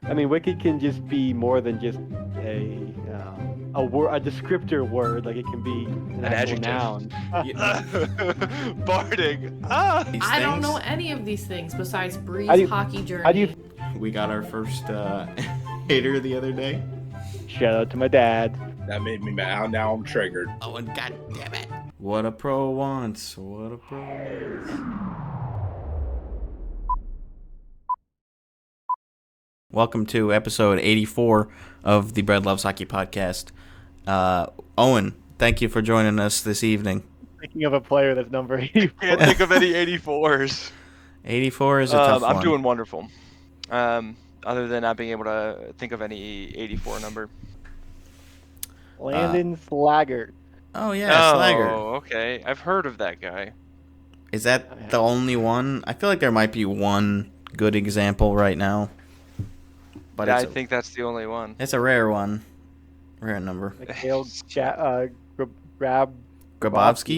I mean, wicked can just be more than just a word, a descriptor word. Like it can be an An actual adjective. noun. Barding. Ah. These I don't know things. any of these things besides How Bree's do you hockey how do you journey. We got our first hater the other day. shout out to my dad? That made me mad. Now I'm triggered. Oh, and god damn it. What a pro wants. What a pro needs. Welcome to episode 84 of the Bread Loves Hockey podcast. Owen, thank you for joining us this evening. Thinking of a player that's number 84. Can't think of any 84s. 84 is a tough one. I'm doing wonderful. Other than not being able to think of any 84 number. Landon Slaggert. Oh, yeah, Slagger. Oh, okay. I've heard of that guy. Is that the only one? I feel like there might be one good example right now. But Yeah, I think that's the only one. it's a rare one. Rare number. Mikhail Grabowski?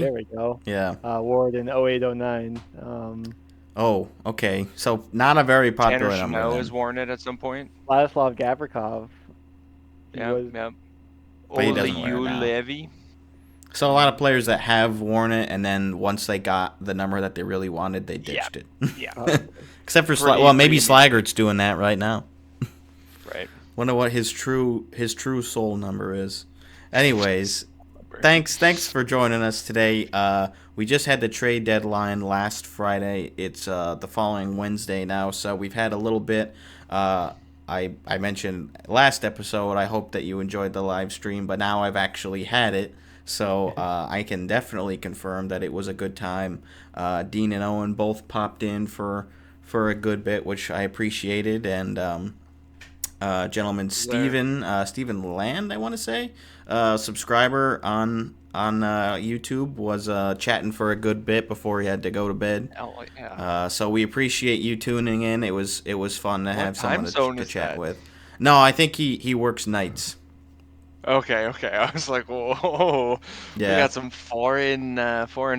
There we go. Yeah. Award in 08-09. Oh, okay. So not a very popular Tanner number. Snow then. has worn it at some point. Vladislav Gavrikov. Yep. But he doesn't wear it now. Levy. So a lot of players that have worn it, and then once they got the number that they really wanted, they ditched it. Yeah. Except for maybe pretty Slaggert's doing that right now. Right. Wonder what his true soul number is. Anyways, thanks for joining us today. We just had the trade deadline last Friday. It's the following Wednesday now, so we've had a little bit. I mentioned last episode, I hope that you enjoyed the live stream, but now I've actually had it, so I can definitely confirm that it was a good time. Dean and Owen both popped in for a good bit, which I appreciated, and gentleman Steven Land, I want to say, subscriber on YouTube, was chatting for a good bit before he had to go to bed. Oh, yeah. So we appreciate you tuning in. It was fun to have someone to chat that? with. No, I think he works nights. Okay. I was like, whoa. Yeah. We got some foreign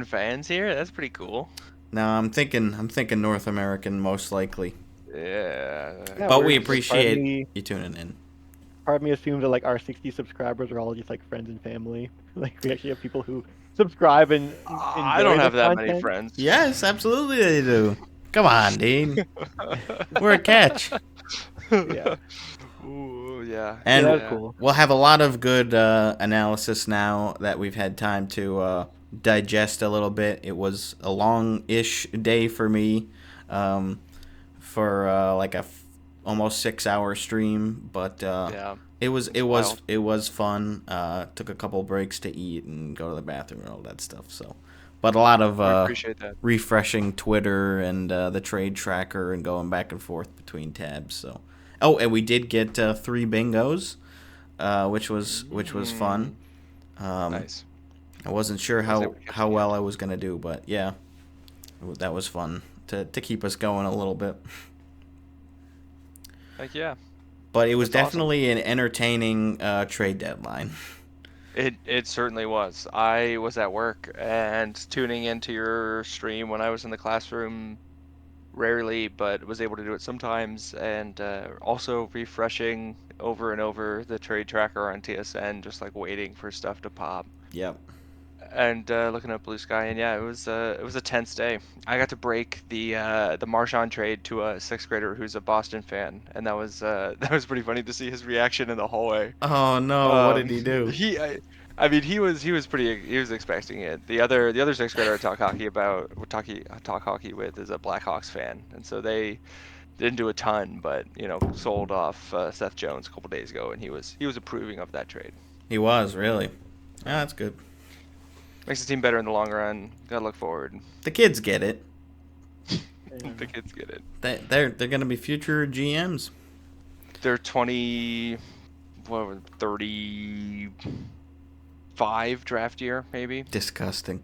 fans here. That's pretty cool. No, I'm thinking North American most likely. Yeah. But we appreciate you tuning in. Part of me assumes that like our 60 subscribers are all just like friends and family. Like we actually have people who subscribe and I don't have that many friends. Yes, absolutely they do. Come on, Dean. We're a catch. Yeah. Ooh, yeah. And that's cool. We'll have a lot of good analysis now that we've had time to digest a little bit. It was a long-ish day for me, for like a almost 6-hour stream, but Yeah. it was Wild. fun. Took a couple breaks to eat and go to the bathroom and all that stuff. So, but a lot of I appreciate that. refreshing Twitter and the trade tracker and going back and forth between tabs. So, oh, and we did get 3 bingos, which was fun. Nice. I wasn't sure how well I was gonna do, but yeah, that was fun to keep us going a little bit. Heck yeah. But it was That's definitely an entertaining trade deadline. It certainly was. I was at work and tuning into your stream when I was in the classroom rarely, but was able to do it sometimes, and also refreshing over and over the trade tracker on TSN, just like waiting for stuff to pop. Yep. And looking at Blue Sky, and yeah, it was a tense day. I got to break the Marchand trade to a 6th grader who's a Boston fan, and that was pretty funny to see his reaction in the hallway. Oh no! What did he do? He was expecting it. The other 6th grader I talk hockey with is a Blackhawks fan, and so they didn't do a ton, but sold off Seth Jones a couple days ago, and he was approving of that trade. He was really. Yeah, that's good. Makes the team better in the long run. Gotta look forward. The kids get it. The kids get it. They're gonna be future GMs. They're 35 draft year, maybe. Disgusting.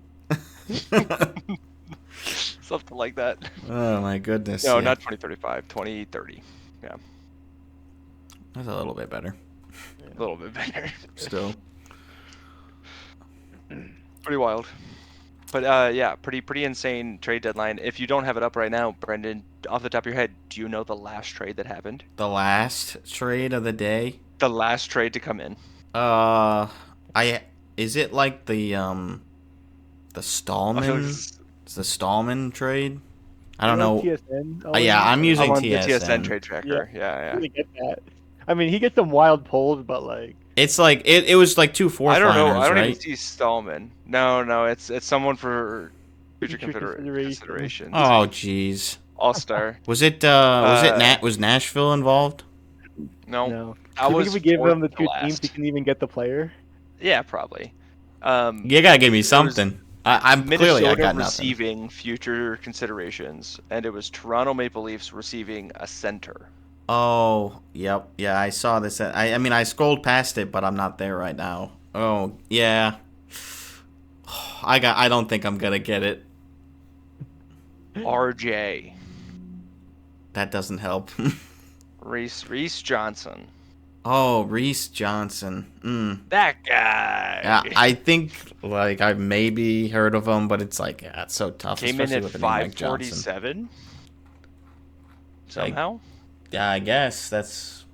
Something like that. Oh my goodness. No, yeah. not 2035, 2030. Yeah. That's a little bit better. A little bit better. Still. Pretty wild. But yeah, pretty insane trade deadline. If you don't have it up right now, Brendan, off the top of your head, do you know the last trade that happened? The last trade of the day. The last trade to come in. Uh, I is it like the I feel like Stallman? this is, It's the Stallman trade. I You don't on know. TSN? Yeah, I'm Owen? using I'm on the TSN TSN. trade tracker. Yeah. Really get that. I mean, he gets some wild polls, but like, It's like it was like two I don't know. I fourth-liners, don't even right? see Stallman. No, it's someone for future future consideration. considerations. Oh, jeez. All-star. Was Nashville involved? No, No. that Do you think was if we give fourth him the to two teams, he last. can even get the player? Yeah, probably. You gotta give me It was something. I'm clearly I Minnesota got nothing. receiving future considerations, and it was Toronto Maple Leafs receiving a center. Oh, yep, yeah, I saw this. I mean, I scrolled past it, but I'm not there right now. Oh, yeah. I don't think I'm gonna get it. RJ. That doesn't help. Reese Johnson. Oh, Reese Johnson. That guy. Yeah, I think like I've maybe heard of him, but it's like it's so tough, Came in especially at with a name like Johnson. 547. Somehow. Yeah, I guess that's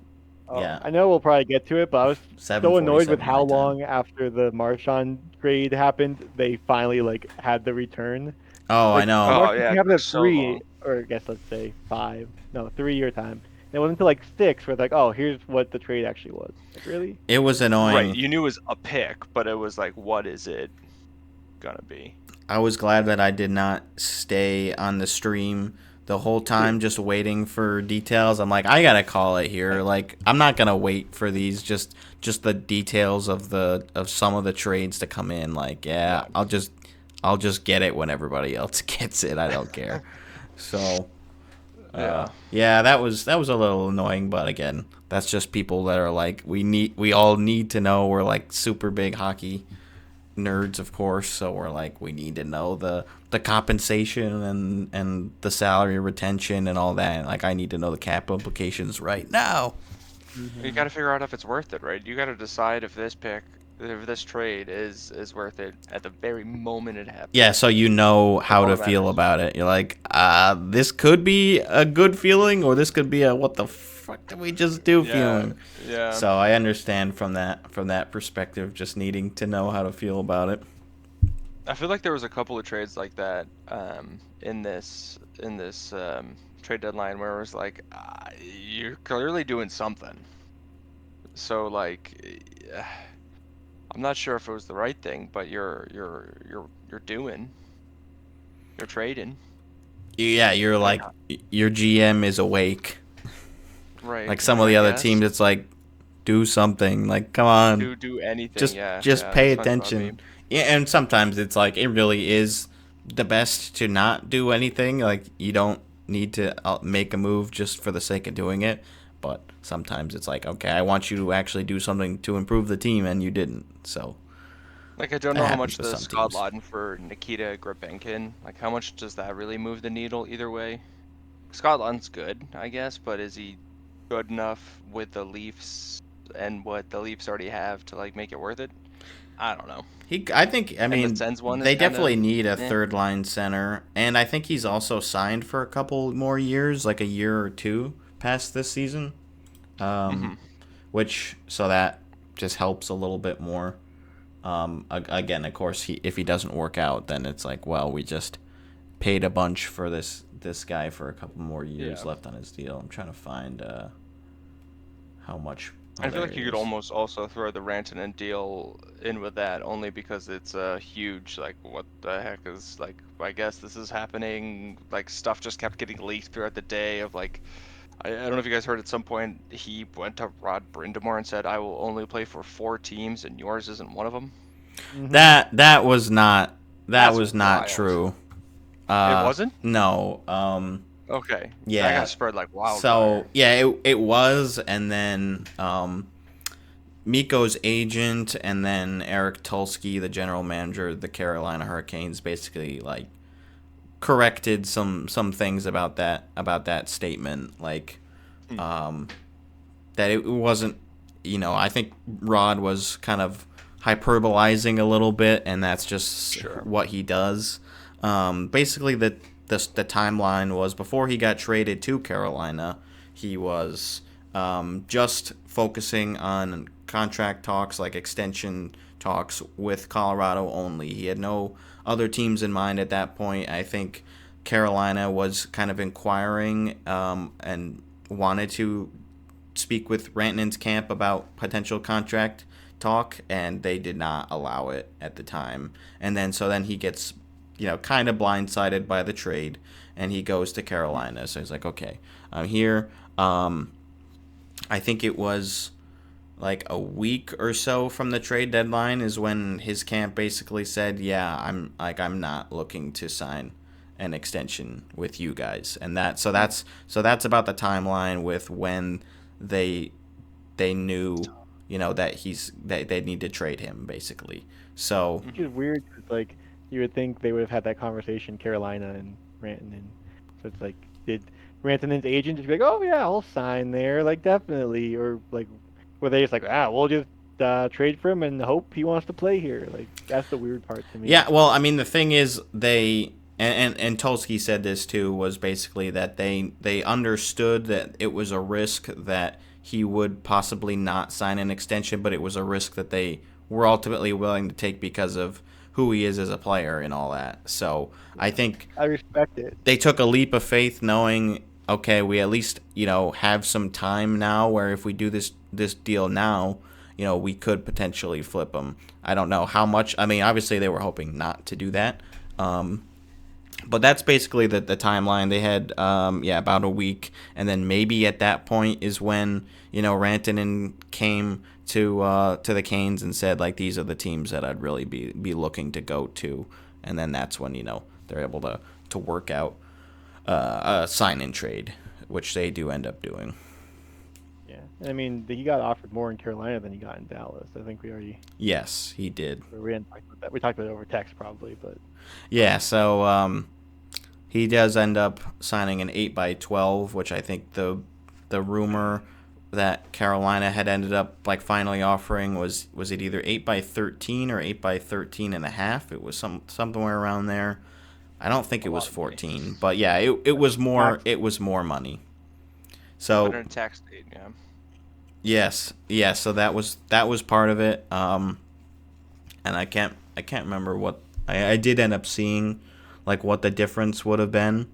yeah. I know we'll probably get to it, but I was so annoyed with 7:47 how my time. long after the Marchand trade happened they finally like had the return. Oh, I Like, know. Marchand yeah, happened at so 3, long. or I guess let's say 5, no, 3-year time. And it wasn't until like 6 where it's like, oh, here's what the trade actually was. Like, really? It was annoying. Right, you knew it was a pick, but it was like, what is it gonna be? I was glad that I did not stay on the stream the whole time just waiting for details. I'm like, I gotta call it here. Like, I'm not gonna wait for these just the details of some of the trades to come in. Like, yeah, I'll just get it when everybody else gets it. I don't care. So yeah, that was a little annoying, but again, that's just people that are like, we all need to know. We're like super big hockey nerds, of course, so we're like, we need to know the compensation and the salary retention and all that. Like, I need to know the cap implications right now. You got to figure out if it's worth it, right? You got to decide if this trade is worth it at the very moment it happens. Yeah, so you know how all to that feel matters. about it. You're like, this could be a good feeling, or this could be a what the fuck did we just do feeling. Yeah. So I understand from that perspective, just needing to know how to feel about it. I feel like there was a couple of trades like that in this trade deadline where it was like, you're clearly doing something. So like, I'm not sure if it was the right thing, but you're trading. Yeah, you're like, your GM is awake. Right. Like some of the other guess. teams, it's like, do something. Like, come on, Do anything. just yeah. pay that's fine by me. attention. Yeah, and sometimes it's like it really is the best to not do anything. Like, you don't need to make a move just for the sake of doing it. But sometimes it's like, okay, I want you to actually do something to improve the team, and you didn't. So Like, I don't That know how happens much with the some Scott teams. Laughton for Nikita Grabenkin, like how much does that really move the needle either way? Scott Laughton's good, I guess, but is he good enough with the Leafs and what the Leafs already have to like make it worth it? I don't know. I mean, the Sens one is they kinda definitely need a eh. third line center, and I think he's also signed for a couple more years, like a year or two past this season. Which so that just helps a little bit more. Again, of course, if he doesn't work out, then it's like, well, we just paid a bunch for this guy for a couple more years left on his deal. I'm trying to find how much. I feel like you could almost also throw the Rantanen deal in with that, only because it's a huge, like, what the heck is, like, I guess this is happening, like, stuff just kept getting leaked throughout the day of, like, I don't know if you guys heard at some point, he went to Rod Brindamore and said, I will only play for 4 teams, and yours isn't one of them. That was not That's wild. true. It wasn't? No. Okay. Yeah. That got spread like wildfire. So yeah, it was, and then Mikko's agent, and then Eric Tulsky, the general manager of the Carolina Hurricanes, basically like corrected some things about that statement, like that it wasn't. I think Rod was kind of hyperbolizing a little bit, and that's just Sure. what he does. Basically, the timeline was before he got traded to Carolina, he was just focusing on contract talks, like extension talks with Colorado only. He had no other teams in mind at that point. I think Carolina was kind of inquiring and wanted to speak with Rantanen's camp about potential contract talk, and they did not allow it at the time. And then he gets, kind of blindsided by the trade, and he goes to Carolina. So he's like, okay, I'm here. I think it was like a week or so from the trade deadline is when his camp basically said, yeah, I'm not looking to sign an extension with you guys. And that's about the timeline with when they knew, that they need to trade him, basically. So Which is weird, 'cause, like, you would think they would have had that conversation, Carolina and Rantanen. So it's like, did Rantanen's agent just be like, oh yeah, I'll sign there, like, definitely, or like, were they just like, we'll just trade for him and hope he wants to play here? Like, that's the weird part to me. yeah, well, I mean, the thing is, they and Tulsky said this too, was basically that they understood that it was a risk that he would possibly not sign an extension, but it was a risk that they were ultimately willing to take because of who he is as a player and all that. So I think I respect it. they took a leap of faith, knowing, okay, we at least have some time now, where if we do this deal now, we could potentially flip him. I don't know how much. I mean, obviously they were hoping not to do that. But that's basically the timeline. They had, about a week. And then maybe at that point is when, Rantanen came to the Canes and said, like, these are the teams that I'd really be looking to go to. And then that's when, they're able to work out a sign-in trade, which they do end up doing. Yeah, I mean, he got offered more in Carolina than he got in Dallas. I think we already. Yes, he did. We didn't talk about that. We talked about it over text probably, but. Yeah, so he does end up signing an 8x12, which I think the rumor that Carolina had ended up like finally offering was it either 8x13 or 8x13 and a half? It was somewhere around there. I don't think it was 14, but yeah, it was more. It was more money. So But in a tax state, yeah. yes, yeah. So that was part of it. And I can't remember what I did end up seeing, like what the difference would have been.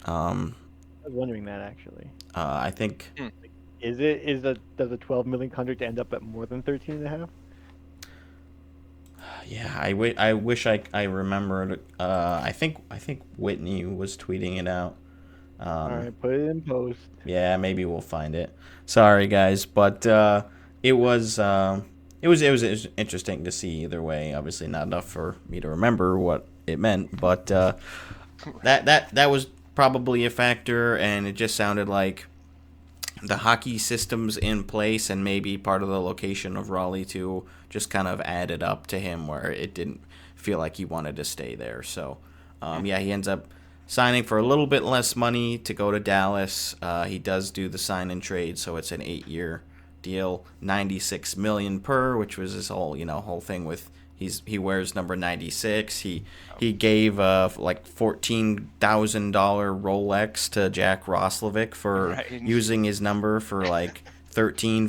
I was wondering that actually. I think. Does the 12 million contract end up at more than 13 and a half? Yeah, I wish I remembered. I think Whitney was tweeting it out. All right, put it in post. Yeah, maybe we'll find it. Sorry guys, but it was interesting to see either way. Obviously not enough for me to remember what it meant, but that was probably a factor, and it just sounded like the hockey system's in place, and maybe part of the location of Raleigh too just kind of added up to him where it didn't feel like he wanted to stay there. So he ends up signing for a little bit less money to go to Dallas. He does do the sign and trade, so it's an 8-year deal, $96 million per, which was his whole thing with he wears number 96. He gave like $14,000 Rolex to Jack Roslovic for using his number for like 14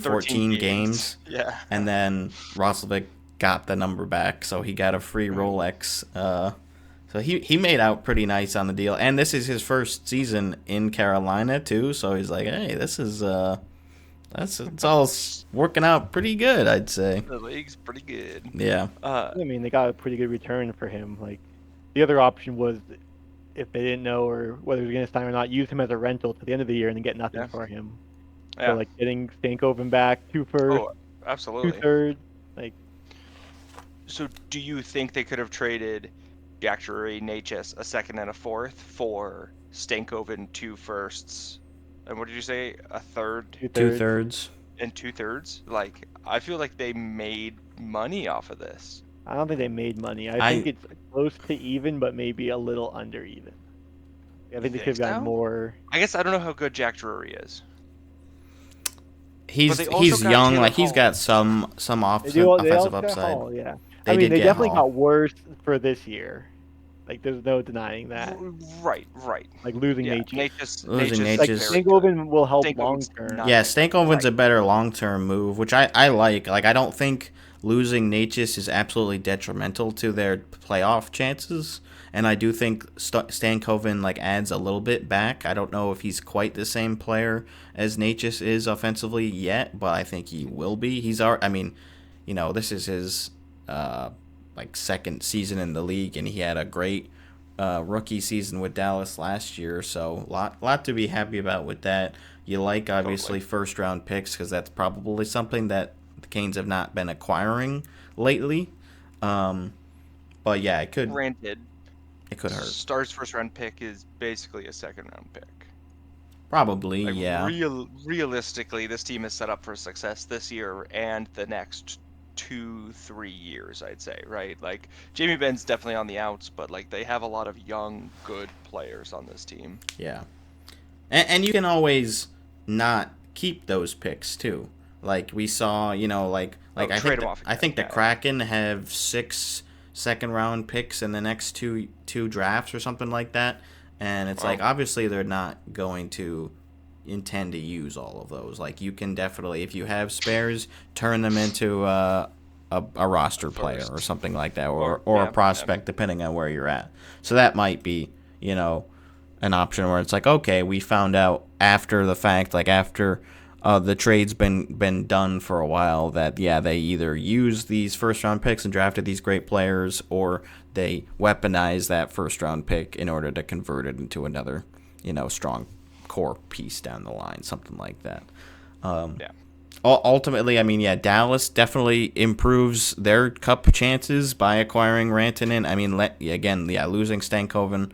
games. Yeah. And then Roslovic got the number back, so he got a free Rolex. So he made out pretty nice on the deal, and this is his first season in Carolina too. So he's like, hey, this is it's all working out pretty good, I'd say. The league's pretty good. Yeah. I mean, they got a pretty good return for him. Like, the other option was, if they didn't know or whether he was going to sign or not, use him as a rental to the end of the year and then get nothing for him. Yeah. So, like, getting Stankoven back, 2 firsts, Oh, absolutely. 2 thirds. Like, so do you think they could have traded Jack Drury, Natchez, a second and a fourth for Stankoven, 2 firsts? And what did you say? A third? 2 thirds. And 2 thirds? Like, I feel like they made money off of this. I don't think they made money. I think it's close to even, but maybe a little under even. I think they could have gotten more. I guess I don't know how good Jack Drury is. he's they also he's got young. Taylor Like he's Hall. got some They offensive also got upside. Hall, yeah. They I mean, did they get definitely Hall. got worse for this year. Like, there's no denying that. Right. Like, losing Yeah, Natchez. Losing Natchez is Like, Natchez. very good. Stankoven will help long Stankoven's term. Yeah, nothing. Stankoven's a Right. better long-term move, which I like. Like, I don't think losing Natchez is absolutely detrimental to their playoff chances, and I do think Stankoven, like, adds a little bit back. I don't know if he's quite the same player as Natchez is offensively yet, but I think he will be. I mean, this is his, like, second season in the league, and he had a great rookie season with Dallas last year, so lot to be happy about with that. You like, obviously, first round picks because that's probably something that the Canes have not been acquiring lately. But yeah, it could Granted, hurt. Star's first round pick is basically a second round pick. Probably, Like, yeah. realistically, this team is set up for success this year and the next 2-3 years, I'd say, right? Like, Jamie Benn's definitely on the outs, but like they have a lot of young, good players on this team. Yeah. And you can always not keep those picks too. Like we saw, Trade them off I think the again, yeah. Kraken have 6 second round picks in the next two drafts or something like that. And it's like, obviously they're not going to intend to use all of those. Like, you can definitely, if you have spares, turn them into a roster player or something like that, or a prospect, depending on where you're at. So that might be, an option where it's like, okay, we found out after the fact, like after the trade's been done for a while, that they either used these first round picks and drafted these great players, or they weaponized that first round pick in order to convert it into another, strong core piece down the line, something like that. Ultimately, I mean, Dallas definitely improves their cup chances by acquiring Rantanen. I mean, losing Stankoven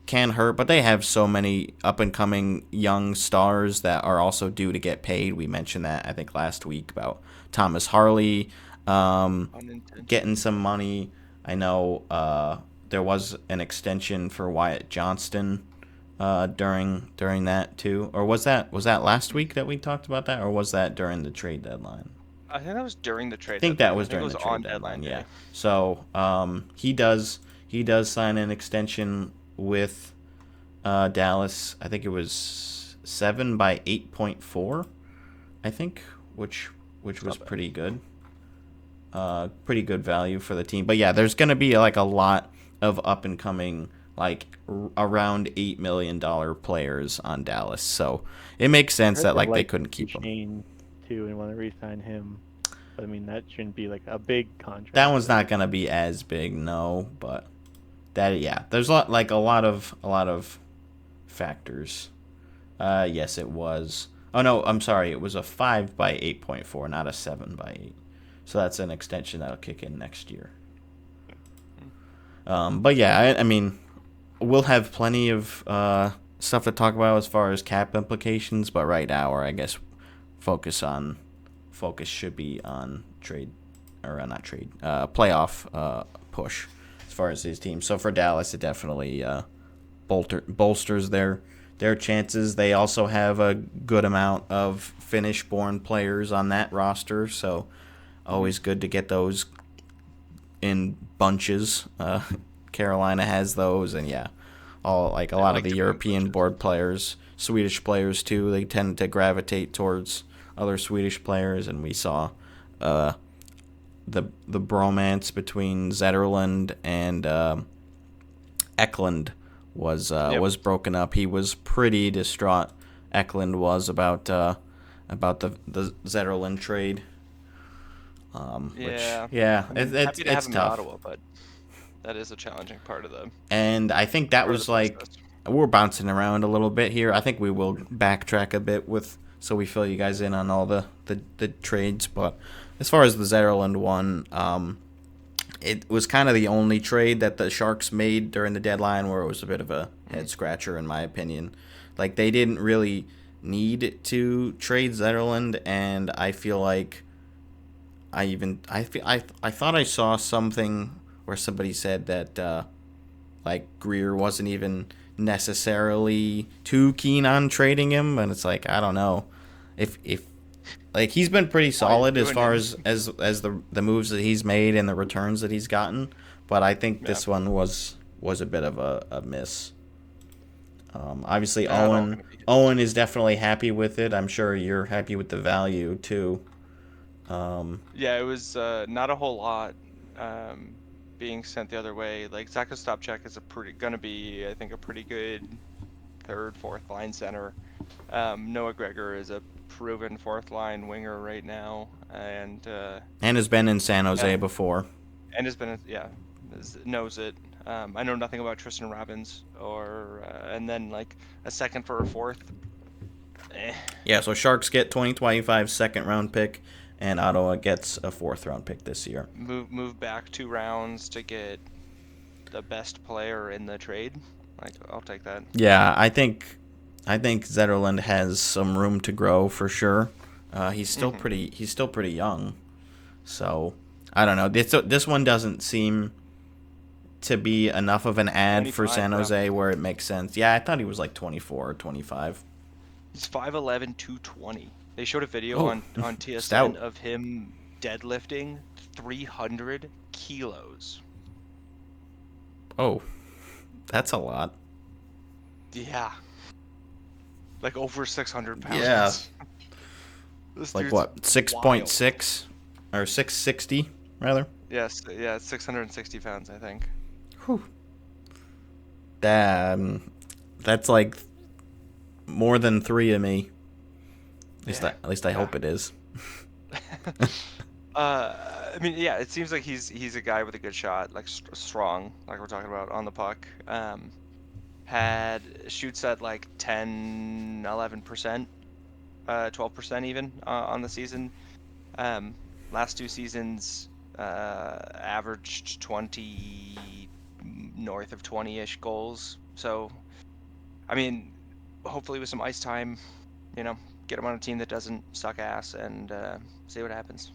can hurt, but they have so many up-and-coming young stars that are also due to get paid. We mentioned that, I think, last week about Thomas Harley getting some money. I know there was an extension for Wyatt Johnston during that too, or was that last week that we talked about that, or was that during the trade deadline? I think that was during the trade. I think that was during the trade deadline. Yeah. So he does sign an extension with Dallas. I think it was 7 by 8.4. I think, which was pretty good. Pretty good value for the team. But yeah, there's gonna be like a lot of up and coming, like around $8 million players on Dallas. So it makes sense that like they couldn't keep him. Shane too, and want to re-sign him. But I mean, that shouldn't be like a big contract. That one's not gonna be as big, no. But there's a lot of factors. Yes, it was. Oh no, I'm sorry. It was a 5 by 8.4, not a 7 by 8. So that's an extension that'll kick in next year. But yeah, I mean, we'll have plenty of stuff to talk about as far as cap implications. But right now, I guess focus should be on playoff push as far as his team. So for Dallas, it definitely bolsters their chances. They also have a good amount of Finnish-born players on that roster, so always good to get those in bunches. Carolina has those, and a lot of the European-born players, Swedish players too. They tend to gravitate towards other Swedish players, and we saw the bromance between Zetterlund and Ekblad was broken up. He was pretty distraught. Ekblad was about the Zetterlund trade. Happy to have it's him tough. in Ottawa, but that is a challenging part of the. And I think that was we're bouncing around a little bit here. I think we will backtrack a bit so we fill you guys in on all the trades. But as far as the Zetterlund one, it was kind of the only trade that the Sharks made during the deadline where it was a bit of a head scratcher, in my opinion. Like, they didn't really need to trade Zetterlund, and I feel like I thought I saw something where somebody said that Greer wasn't even necessarily too keen on trading him, and it's like, I don't know. If Like, he's been pretty Why are you solid as doing far it? as the moves that he's made and the returns that he's gotten, but I think Yeah. this one was a bit of a miss. Obviously, Not all gonna be his. Owen is definitely happy with it. I'm sure you're happy with the value too. Yeah, it was not a whole lot being sent the other way. Like Zach Ostapchuk is gonna be, I think, a pretty good third, fourth line center. Noah Gregor is a proven fourth line winger right now, and And has been in San Jose yeah, before. and has been knows it. I know nothing about Tristan Robbins or and then like a second for a fourth. Yeah, so Sharks get 2025 second round pick, and Ottawa gets a fourth round pick this year. Move back 2 rounds to get the best player in the trade. Like I'll take that. Yeah, I think Zetterlund has some room to grow for sure. He's still pretty young, so I don't know. This one doesn't seem to be enough of an ad for 25, San yeah. Jose where it makes sense. Yeah, I thought he was like 24 or 25. He's 5'11", 220. They showed a video Oh, on TSN stout. of him deadlifting 300 kilos. Oh, that's a lot. Yeah. Like over 600 pounds. Yeah. This Like dude's what, wild. 6.6 or 660 rather? Yes, yeah, 660 pounds, I think. Whew. That's like more than 3 of me. At least I hope it is. I mean, yeah, it seems like he's a guy with a good shot, like strong, like we're talking about on the puck. Shoots at like 10, 11%, 12% even on the season. Last 2 seasons, averaged 20, north of 20-ish goals. So, I mean, hopefully with some ice time, get him on a team that doesn't suck ass and see what happens.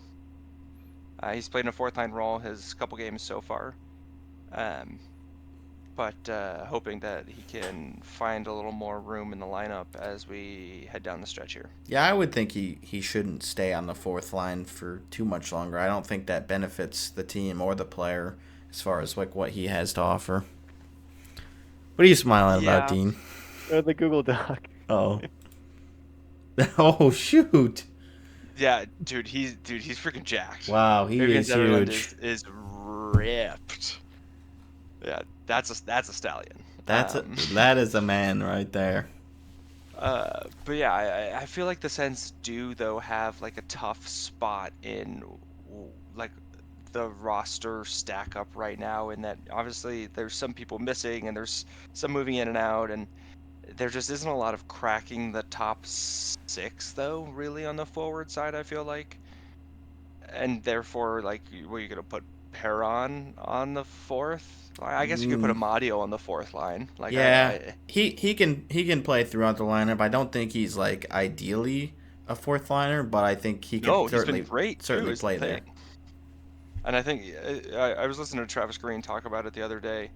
He's played in a fourth line role his couple games so far, but hoping that he can find a little more room in the lineup as we head down the stretch here. Yeah, I would think he shouldn't stay on the fourth line for too much longer. I don't think that benefits the team or the player as far as like what he has to offer. What are you smiling about, Yeah. Dean? The Google Doc. Oh. Oh shoot! Yeah, dude, he's freaking jacked. Wow, he Fabian is Zetterlund huge. is ripped. Yeah, that's a stallion. That is a man right there. But yeah, I feel like the Sens do though have like a tough spot in like the roster stack up right now, in that obviously there's some people missing and there's some moving in and out, and there just isn't a lot of cracking the top 6 though, really, on the forward side, I feel like. And therefore, like, were you gonna put Perron on the fourth? I guess you could put Amadio on the fourth line. Like, Yeah, he can play throughout the lineup. I don't think he's like ideally a fourth liner, but I think he no, can he's been great too, certainly is play the there. thing. And I think I was listening to Travis Green talk about it the other day.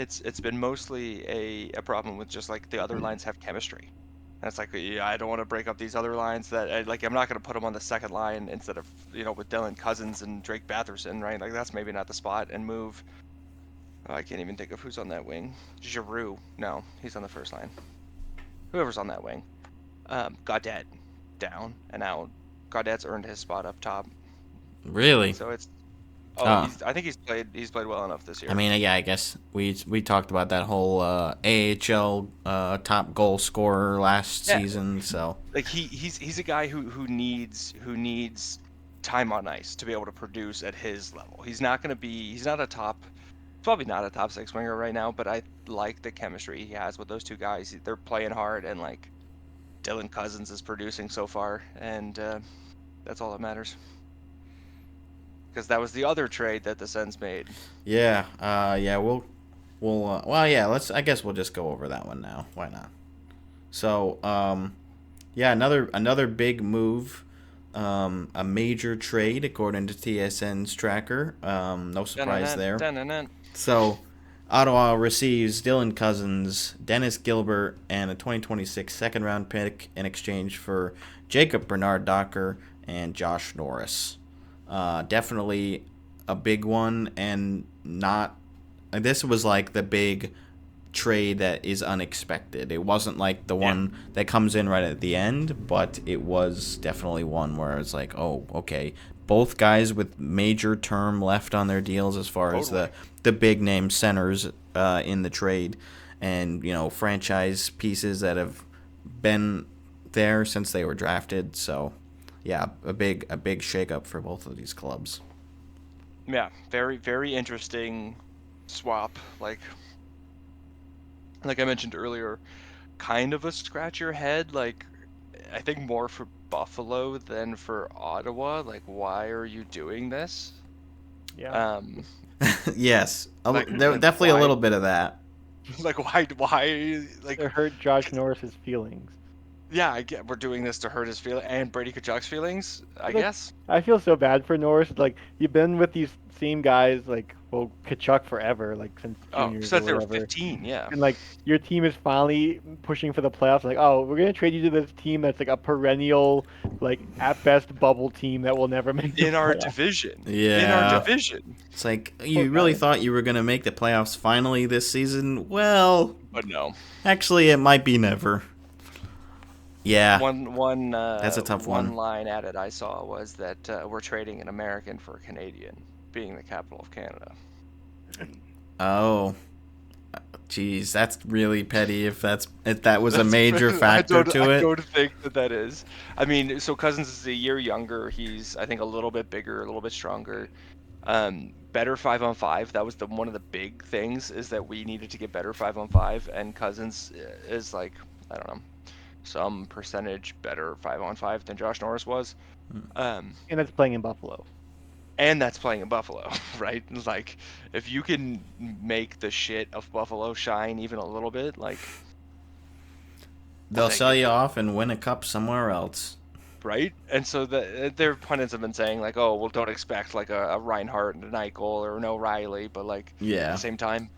It's been mostly a problem with just like the other lines have chemistry. And it's like, yeah, I don't want to break up these other lines that like I'm not going to put them on the second line instead of with Dylan Cousins and Drake Batherson, right? Like that's maybe not the spot, and move. I can't even think of who's on that wing. Giroux. No, he's on the first line. Whoever's on that wing. Gaudette down and out. Gaudette's earned his spot up top. Really? So it's. Oh. I think he's played well enough this year. I mean, yeah, I guess we talked about that whole AHL top goal scorer last season. So like he's a guy who needs time on ice to be able to produce at his level. He's not probably not a top 6 winger right now, but I like the chemistry he has with those two guys. They're playing hard, and like Dylan Cousins is producing so far, and that's all that matters. Because that was the other trade that the Sens made. yeah, we'll well, yeah, I guess we'll just go over that one now. Why not? So, yeah, another big move, a major trade according to TSN's tracker. No surprise there. Dun-dun-dun. So, Ottawa receives Dylan Cousins, Dennis Gilbert, and a 2026 second-round pick in exchange for Jacob Bernard-Docker and Josh Norris. Definitely a big one, and not. This was like the big trade that is unexpected. It wasn't like the one that comes in right at the end, but it was definitely one where it's like, oh, okay. Both guys with major term left on their deals as far as the big name centers in the trade, and franchise pieces that have been there since they were drafted. So yeah, a big shakeup for both of these clubs. Yeah, very, very interesting swap. Like I mentioned earlier, kind of a scratch your head. Like, I think more for Buffalo than for Ottawa. Like, why are you doing this? Yeah. Yes, Like, definitely a why? little bit of that. Like, why? Like, To hurt Josh Norris's feelings. yeah, I get we're doing this to hurt his feelings and Brady Kachuk's feelings, I Like, guess. I feel so bad for Norris. Like, you've been with these same guys, like, well, Kachuk forever, like since Oh, juniors or since they were whatever. 15, yeah. And like your team is finally pushing for the playoffs. Like, oh, we're gonna trade you to this team that's like a perennial, like at best bubble team that will never make the In our playoffs. division. Yeah. In our division. It's like, you really thought you were going to make the playoffs finally this season? Well, But no. actually, it might be never. Yeah. That's a tough one one. line at it I saw was that we're trading an American for a Canadian, being the capital of Canada. Oh. Jeez, that's really petty if that was a major I factor to I it. don't think that is. I mean, so Cousins is a year younger. He's, I think, a little bit bigger, a little bit stronger. Better 5-on-5. That was one of the big things, is that we needed to get better 5-on-5, and Cousins is like, I don't know, some percentage better 5-on-5 than Josh Norris was. And that's playing in Buffalo. And that's playing in Buffalo, right? Like, if you can make the shit of Buffalo shine even a little bit, like, They'll think sell you off and win a cup somewhere else. right? And so their pundits have been saying, like, oh, well, don't expect like a Reinhardt and an Eichel or an O'Reilly, but like at Yeah. the same time,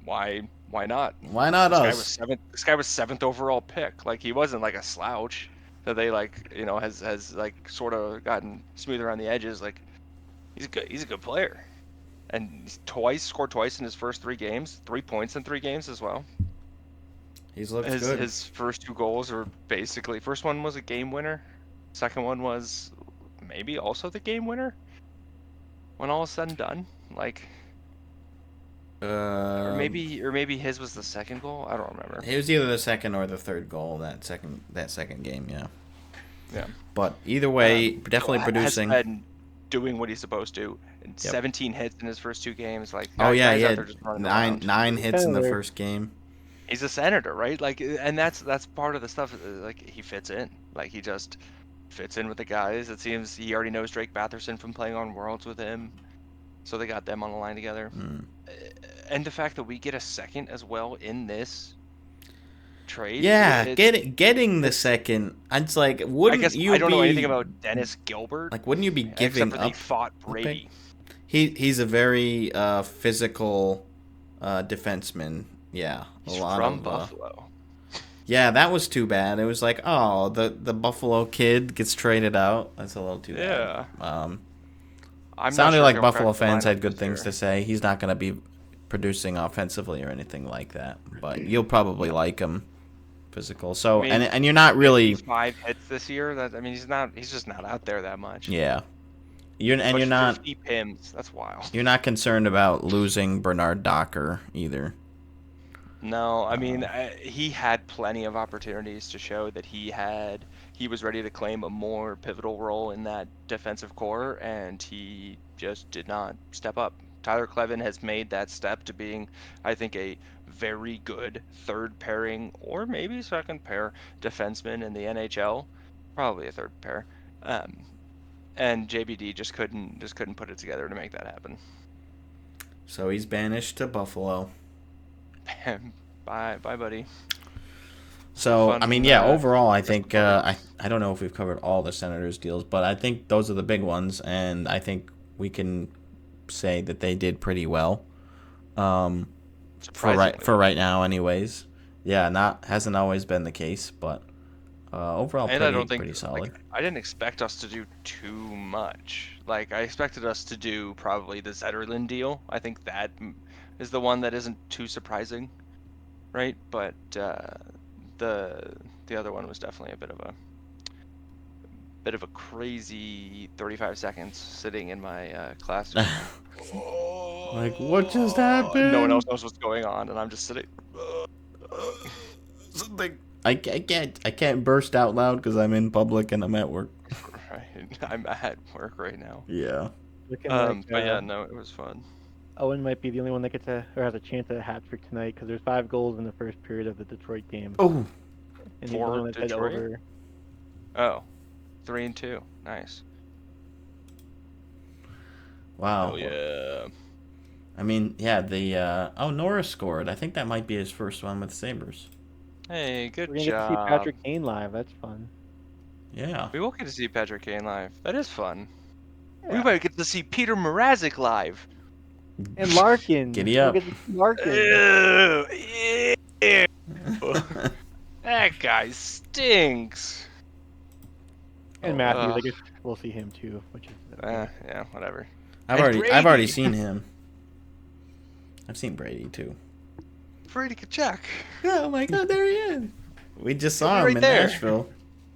why not? Why not This us? guy was 7th overall pick. Like, he wasn't like a slouch that they like, has like sort of gotten smooth around the edges. Like, he's a good player. And he's scored twice in his first 3 games, 3 points in 3 games as well. He's looked good. His first 2 goals were basically, first one was a game winner. Second one was maybe also the game winner. When all is said and done, like, or maybe his was the second goal. I don't remember. It was either the second or the third goal that second game. Yeah. Yeah. But either way, definitely producing. Has been doing what he's supposed to. And 17 hits in his first 2 games. Like, Oh yeah, guys he out had there just running around. nine hits in the Senator. first game. He's a senator, right? Like, and that's part of the stuff. Like, he fits in. Like, he just fits in with the guys. It seems he already knows Drake Batherson from playing on Worlds with him, so they got them on the line together. And the fact that we get a second as well in this trade. Yeah, getting the second. It's like, wouldn't I guess you I don't be, know anything about Dennis Gilbert. Like, wouldn't you be giving except for up? they fought Brady. He's a very physical defenseman. Yeah, He's from Buffalo. Yeah, that was too bad. It was like, oh, the Buffalo kid gets traded out. That's a little too bad. I'm sounded not sure like he'll Buffalo crack the fans lineup had good this things year. to say. He's not going to be producing offensively or anything like that, but you'll probably like him physical. So, I mean, and you're not really 5 hits this year. He's just not out there that much. Yeah. You're But not 50 pims. That's wild. You're not concerned about losing Bernard Docker either. No, I mean, he had plenty of opportunities to show that he was ready to claim a more pivotal role in that defensive core, and he just did not step up. Tyler Clevin has made that step to being, I think, a very good third pairing or maybe second pair defenseman in the NHL, probably a third pair. And JBD just couldn't put it together to make that happen. So he's banished to Buffalo. Bye, buddy. So, Fun, I mean, yeah, overall, I think, I don't know if we've covered all the Senators' deals, but I think those are the big ones, and I think we can say that they did pretty well. Surprisingly. For right now, anyways. Yeah, hasn't always been the case, but overall And I don't think pretty solid. I didn't expect us to do too much. Like I expected us to do probably the Zetterlund deal. I think that is the one that isn't too surprising, right? But the other one was definitely a bit of a crazy 35 seconds sitting in my classroom. Like, what just No one else happened? knows what's going on, and I'm just sitting. Something. I can't burst out loud because I'm in public and I'm at work. Right, I'm at work right now. Yeah. Looking like But yeah, no, it was fun. Owen might be the only one that gets or has a chance at a hat trick tonight because there's 5 goals in the first period of the Detroit game. Oh. And he's the For one that said Detroit? over. Oh, 3-2. Nice. Wow. Oh yeah. I mean, yeah, the Norris scored. I think that might be his first one with Sabres. Hey, good We're gonna get to see job. Patrick Kane live. That's fun. Yeah. We will get to see Patrick Kane live. That is fun. We Yeah. might get to see Peter Mrazek live. And Larkin. Giddy We'll up. get to see Larkin. Ew, ew. That guy stinks. And Matthews. I Ugh. guess we'll see him too, which is Yeah, whatever. I've And already Brady. seen him. I've seen Brady too. Brady Kachuk. Oh my God, there he is. We just He'll saw be him right in there. Nashville.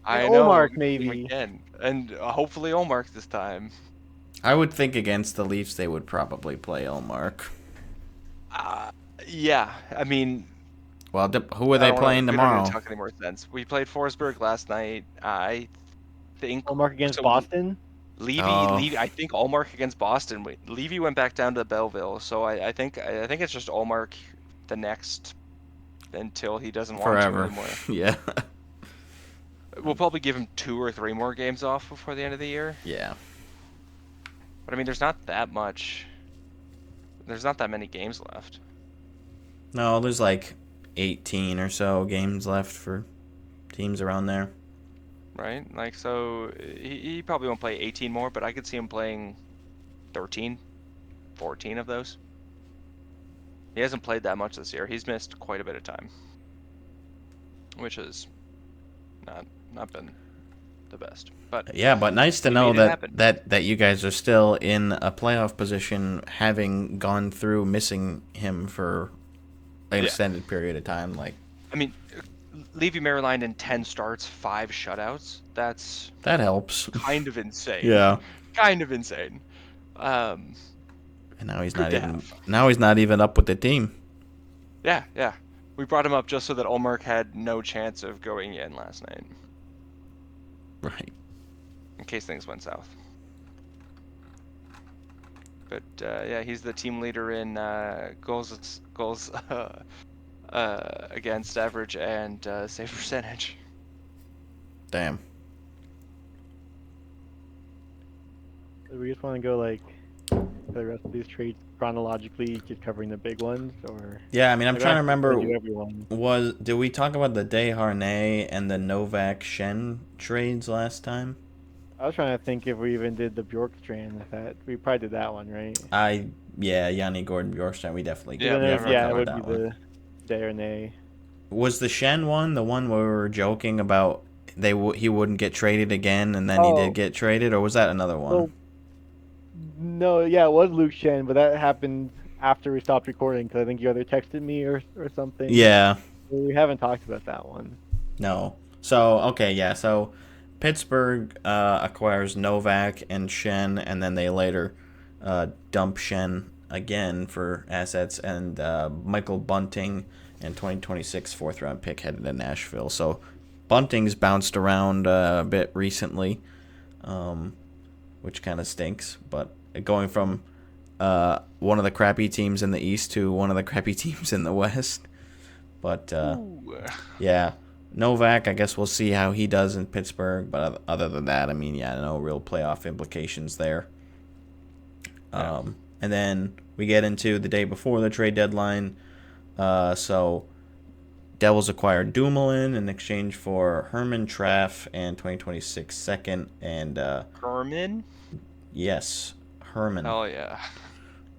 I And know. Olmark, we'll see him maybe. again. And hopefully Olmark this time. I would think against the Leafs they would probably play Elmark. Yeah, I mean, Well, who are they playing we don't tomorrow? need to talk any more sense. We played Forsberg last night. I think Olmark against so. Boston. Levy. I think Allmark against Boston. Levy went back down to Belleville, so I think it's just Allmark the next until he doesn't want to Forever. anymore. Yeah. We'll probably give him 2 or 3 more games off before the end of the year. Yeah. But I mean, there's not that much. There's not that many games left. No, there's like 18 or so games left for teams around there. Right? Like, so he probably won't play 18 more, but I could see him playing 13, 14 of those. He hasn't played that much this year. He's missed quite a bit of time, which has not been the best. But Yeah, but nice to he know made it happen. that you guys are still in a playoff position, having gone through missing him for an extended period of time. Like, I mean, Levy Maryland in 10 starts, 5 shutouts. That's that helps. kind of insane. Yeah. Kind of insane. And now he's Good not to even have. now he's not even up with the team. Yeah. We brought him up just so that Olmark had no chance of going in last night, Right. in case things went south. But yeah, he's the team leader in goals against average and save percentage. Damn. We just want to go like the rest of these trades chronologically, just covering the big ones, or Yeah, I mean, I'm like, trying to actually remember. do everyone. Did we talk about the Desharnais and the Novak Shen trades last time? I was trying to think if we even did the Bjorkstrand. If that we probably did that one, right? Yanni Gordon Bjorkstrand. We definitely Yeah, Then definitely it covered would that be one. the day or nay. Was the Shen one the one where we were joking about he wouldn't get traded again, and then he Oh. did get traded, or was that another one? Well, no, yeah, it was Luke Shen, but that happened after we stopped recording because I think you either texted me or something. Yeah. We haven't talked about that one. No. So okay, yeah. So Pittsburgh acquires Novak and Shen, and then they later dump Shen again for assets, and Michael Bunting and 2026 4th-round pick headed to Nashville. So Bunting's bounced around a bit recently, which kind of stinks. But going from one of the crappy teams in the East to one of the crappy teams in the West. But yeah, Novak, I guess we'll see how he does in Pittsburgh. But other than that, I mean, yeah, no real playoff implications there. And then we get into the day before the trade deadline. So Devils acquired Dumoulin in exchange for Herman Traff and 2026 second. And Herman? yes, Herman. Oh yeah.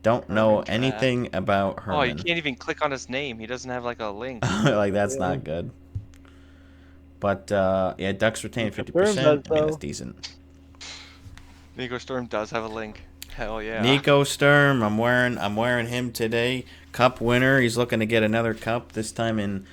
Don't know Herman Trapp. anything about Oh, you Herman. can't even click on his name. He doesn't have like a link. Like, that's not good. But, yeah, Ducks retain Nico 50%. Sturm does, I mean, that's though. decent. Nico Sturm does have a link. Hell yeah. Nico Sturm, I'm wearing him today. Cup winner. He's looking to get another cup. This time in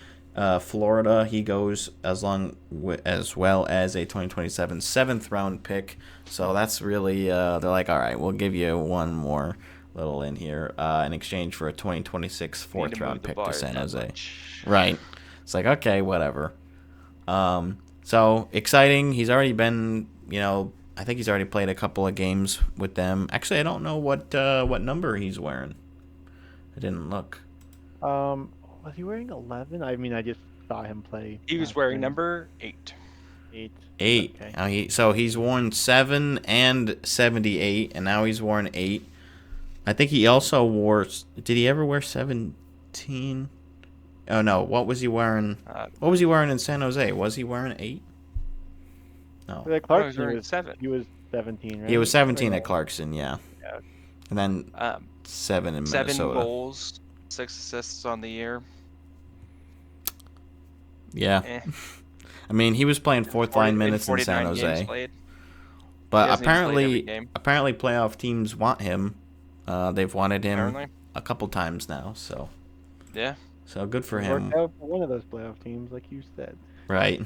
Florida. He goes as well as a 2027 7th round pick. So that's really they're like, all right, we'll give you one more little in here in exchange for a 2026 4th round pick to San Jose. Right. It's like, okay, whatever. So exciting. He's already been, I think he's already played a couple of games with them. Actually, I don't know what number he's wearing. I didn't look. Was he wearing 11? I mean, I just saw him play. He was last wearing night. number 8. 8. 8. Okay. So he's worn 7 and 78, and now he's worn 8. I think he also wore. Did he ever wear 17? Oh no, what was he wearing? What was he wearing in San Jose? Was he wearing 8? No. For the No, he was Clarkson, wearing 7. he was 17, right? He was 17 at Clarkson, yeah. Yeah. And then 7 in 7 Minnesota. goals, 6 assists on the year. Yeah. Eh. I mean, he was playing fourth line minutes in San 49 Jose. games played. He But hasn't even played every apparently game. playoff teams want him. They've wanted him Apparently. a couple times now, so Yeah. good for It him. worked out for one of those playoff teams, like you said. Right.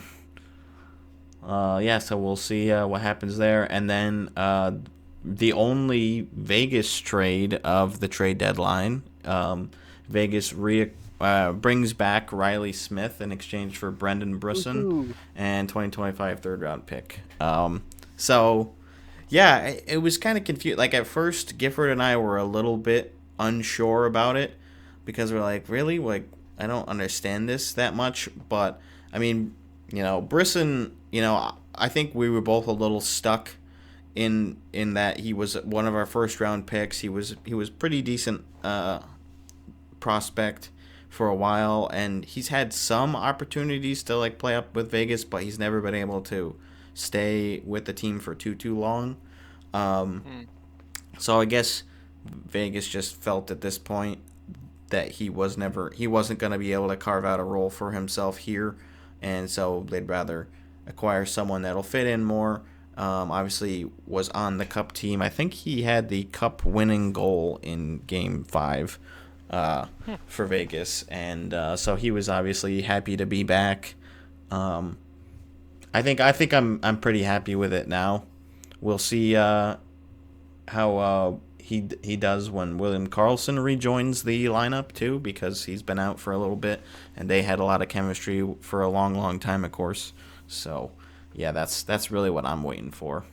Yeah, so we'll see what happens there. And then the only Vegas trade of the trade deadline, Vegas brings back Riley Smith in exchange for Brendan Brisson Woo-hoo. and 2025 third-round pick. So, yeah, it was kind of confused. Like, at first, Gifford and I were a little bit unsure about it because we're like, really? Like, I don't understand this that much. But, I mean, Brisson, I think we were both a little stuck in that he was one of our first-round picks. He was pretty decent prospect for a while, and he's had some opportunities to like play up with Vegas, but he's never been able to stay with the team for too long. So I guess Vegas just felt at this point that he wasn't going to be able to carve out a role for himself here, and so they'd rather acquire someone that'll fit in more. Obviously was on the Cup team. I think he had the Cup winning goal in Game 5 for Vegas, and so he was obviously happy to be back. I think I'm pretty happy with it now. We'll see how he does when William Karlsson rejoins the lineup too, because he's been out for a little bit, and they had a lot of chemistry for a long time, of course. So yeah, that's really what I'm waiting for.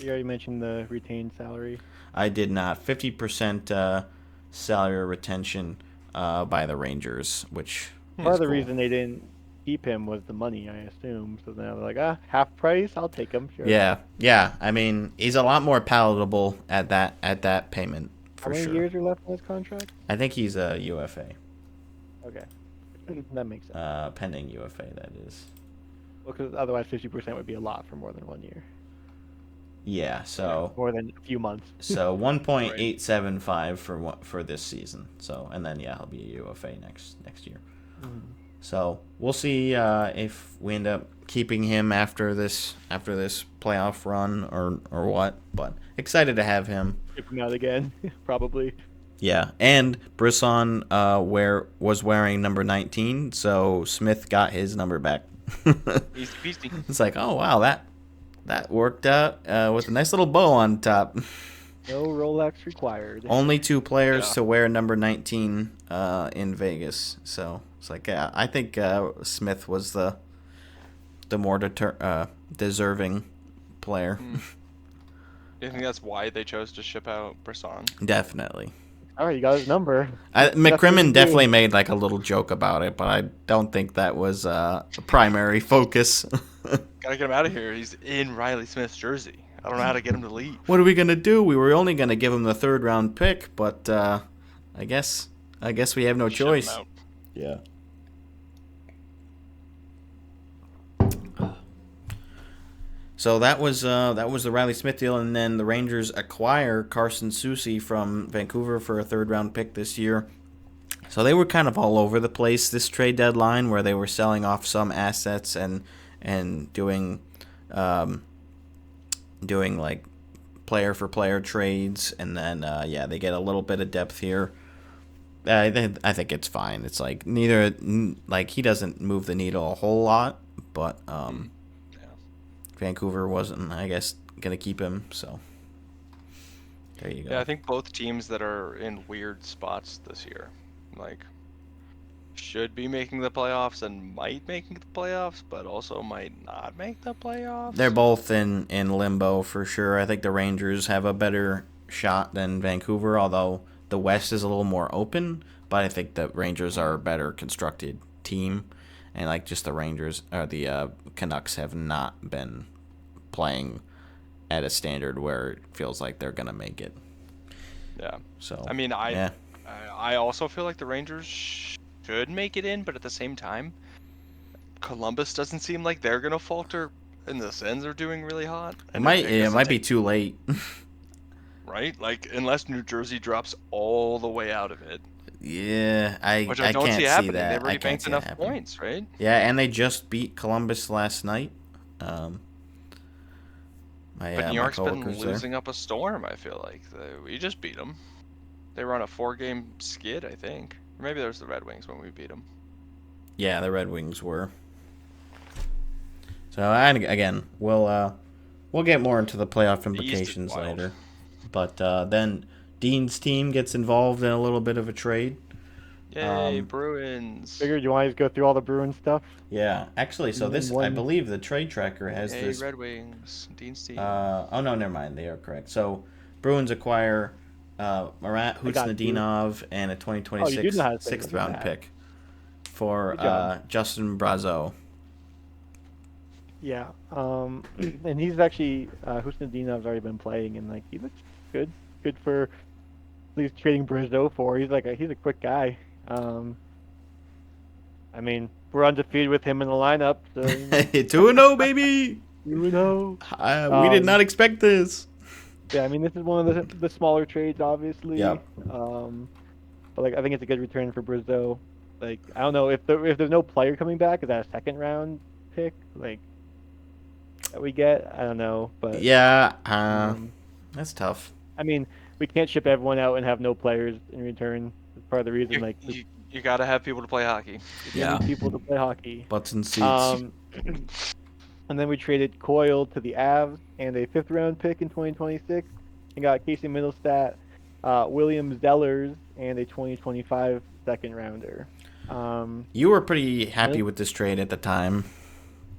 You already mentioned the retained salary. I did not. 50% salary retention by the Rangers, which Part of the reason they didn't keep him was the money, I assume. So now they're like, half price, I'll take him. Sure. Yeah. I mean, he's a lot more palatable at that payment for sure. How many years are left on his contract? I think he's a UFA. Okay, that makes sense. Pending UFA, that is. Well, because otherwise 50% would be a lot for more than 1 year. Yeah, so More than a few months. so 1.875 for this season. So, and then yeah, he'll be a UFA next year. Mm-hmm. So we'll see if we end up keeping him after this playoff run or what. But excited to have him. Keep him out again, probably. Yeah, and Brisson was wearing number 19, so Smith got his number back. He's beastie. It's like, oh wow, that worked out with a nice little bow on top. No Rolex required. Only 2 players to wear number 19 in Vegas. So it's like, yeah, I think Smith was the more deserving player. You think that's why they chose to ship out Brisson? Definitely. All right, you got his number. McCrimmon definitely made like a little joke about it, but I don't think that was a primary focus. Gotta get him out of here. He's in Riley Smith's jersey. I don't know how to get him to leave. What are we gonna do? We were only gonna give him the 3rd round pick, but I guess we have no Ship choice. him out. Yeah. So that was the Riley Smith deal, and then the Rangers acquire Carson Soucy from Vancouver for a third-round pick this year. So they were kind of all over the place this trade deadline, where they were selling off some assets and doing like player for player trades, and then they get a little bit of depth here. I think it's fine. It's like he doesn't move the needle a whole lot, but Vancouver wasn't, I guess, gonna keep him, so there you go. Yeah, I think both teams that are in weird spots this year, like, should be making the playoffs and might make the playoffs, but also might not make the playoffs. They're both in limbo for sure. I think the Rangers have a better shot than Vancouver, although the West is a little more open. But I think the Rangers are a better constructed team, and like just the Rangers or the Canucks have not been playing at a standard where it feels like they're gonna make it. Yeah. So I mean, I also feel like the Rangers should make it in, but at the same time, Columbus doesn't seem like they're gonna falter, and the Sens are doing really hot. It might be too late. Right? Like, unless New Jersey drops all the way out of it. Yeah, Which I don't can't see happening. that. They've already I can't banked see enough that happening. points, right? Yeah, and they just beat Columbus last night. But New York's been losing up a storm, I feel like. We just beat them. They were on a 4-game skid, I think. Or maybe there was the Red Wings when we beat them. Yeah, the Red Wings were. So, and again, we'll get more into the playoff implications later. But then Dean's team gets involved in a little bit of a trade. Yay, Bruins. Figured you want to go through all the Bruins stuff? Yeah, actually, so this, I believe the trade tracker has this. Red Wings, Dean's team. Oh, no, never mind. They are correct. So, Bruins acquire Marat Hutsnadinov and a 2026 sixth-round pick for Justin Brazeau. Yeah, and he's actually Husnadinov's already been playing, and like he looks good for at least trading Brazeau for. He's a quick guy. I mean, we're undefeated with him in the lineup. So, 2-0, baby. 2-0. We did not expect this. Yeah, I mean, this is one of the smaller trades, obviously. Yeah. But like, I think it's a good return for Brazeau. Like, I don't know if there's no player coming back, is that a second round pick? Like, that we get? I don't know, but yeah, that's tough. I mean, we can't ship everyone out and have no players in return. That's part of the reason. You gotta have people to play hockey. Yeah, people to play hockey. Butts and seats. And then we traded Coyle to the Avs and a 5th-round pick in 2026, and got Casey Middlestat, William Zellers, and a 2025 second-rounder. You were pretty happy with this trade at the time.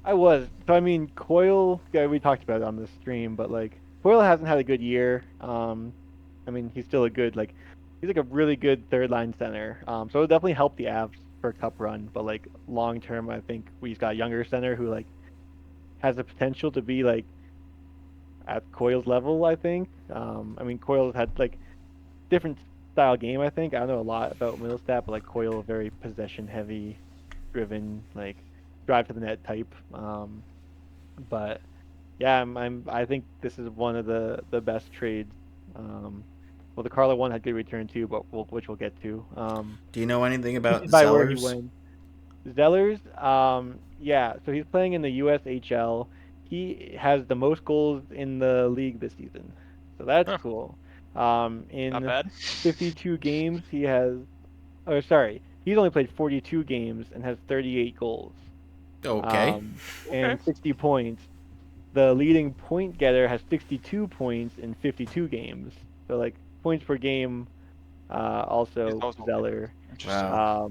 I was. So I mean, Coyle. Yeah, we talked about it on the stream, but like Coyle hasn't had a good year. I mean, he's still he's like a really good third-line center. So it'll definitely help the Avs for a cup run. But like long term, I think we've got a younger center who like has the potential to be like at Coyle's level. I think. I mean, Coyle's had like different style game. I think I don't know a lot about Middlestat, but like Coyle, very possession-heavy, driven, like drive to the net type. But yeah, I think this is one of the best trades. Well, the Carla one had good return too, but which we'll get to. Do you know anything about by where he Zellers? went. Zellers, yeah, so he's playing in the USHL. He has the most goals in the league this season, so that's cool. In Not bad. 52 games, he's only played 42 games and has 38 goals. Okay. And 60 points. The leading point getter has 62 points in 52 games. So like points per game, also Zeller. Wow.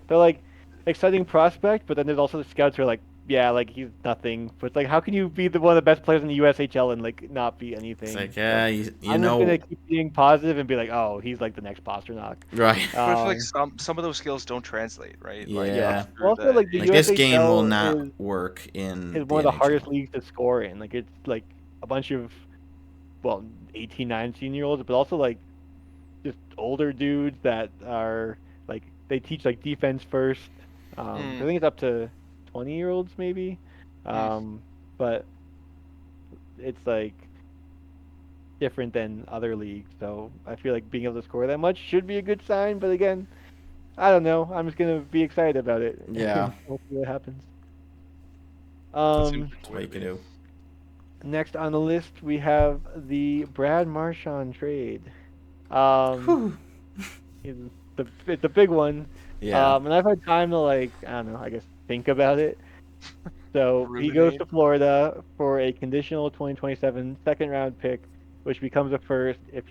So like exciting prospect, but then there's also the scouts who are like, yeah, like he's nothing. But it's like, how can you be one of the best players in the USHL and like not be anything? It's like, yeah, I'm you just gonna keep being positive and be like, oh, he's like the next Pasternak. Right. But I feel like some of those skills don't translate, right? Yeah. Also, like the USHL this game will not work in. Is one of the hardest leagues to score in. Like it's like a bunch of 18, 19-year-olds, but also like just older dudes that are like they teach like defense first. I think it's up to 20-year-olds maybe. But it's like different than other leagues. So I feel like being able to score that much should be a good sign. But again, I don't know. I'm just gonna be excited about it. Yeah. And we'll see what happens. That seems like That's the what way you to can be. do. Next on the list, we have the Brad Marchand trade. Um, Whew. it's a big one. Yeah. And I've had time to like, I don't know, I guess think about it. So he goes Ruminate. to Florida for a conditional 2027 second round pick, which becomes a first if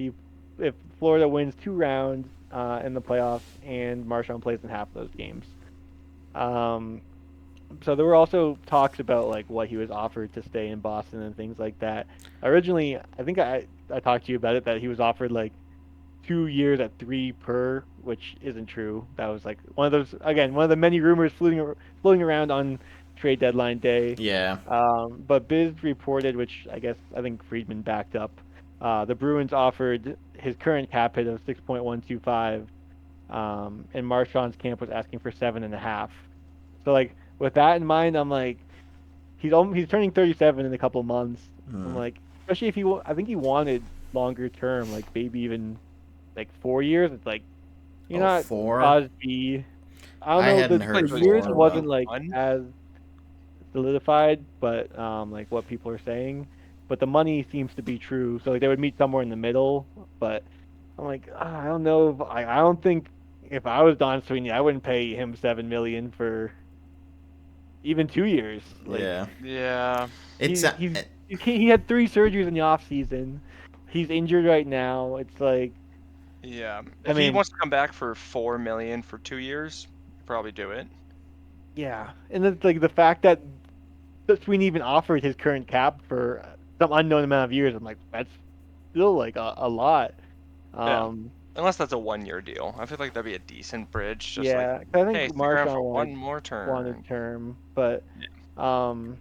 Florida wins 2 rounds in the playoffs and Marchand plays in half of those games. Um, so there were also talks about like what he was offered to stay in Boston and things like that. Originally, I think I talked to you about it that he was offered like 2 years at three per, which isn't true. That was like one of the many rumors floating around on trade deadline day. Yeah. But Biz reported, which I think Friedman backed up. The Bruins offered his current cap hit of 6.125, and Marchand's camp was asking for 7.5. So like with that in mind, I'm like he's turning 37 in a couple months. I'm Hmm. like, especially if I think he wanted longer term, like maybe even like 4 years. It's like you're Oh, not 4? Crosby. I don't I know. hadn't The heard Like, years 4, but wasn't like 21? as solidified, but like what people are saying. But the money seems to be true. So like they would meet somewhere in the middle. But I'm like, I don't know. I don't think if I was Don Sweeney, I wouldn't pay him 7 million for even 2 years. Like yeah. Yeah. It's he had 3 surgeries in the off season. He's injured right now. It's like, Yeah. I If he mean, wants to come back for 4 million for 2 years, probably do it. yeah, and it's like the fact that Sweeney even offered his current cap for some unknown amount of years. I'm like, that's still like a lot. Yeah. Um, Unless that's a 1 year deal. I feel like that'd be a decent bridge. Just like, yeah, 'cause I hey, think stick around Marshawn for one more wanted turn. term, but Yeah. um,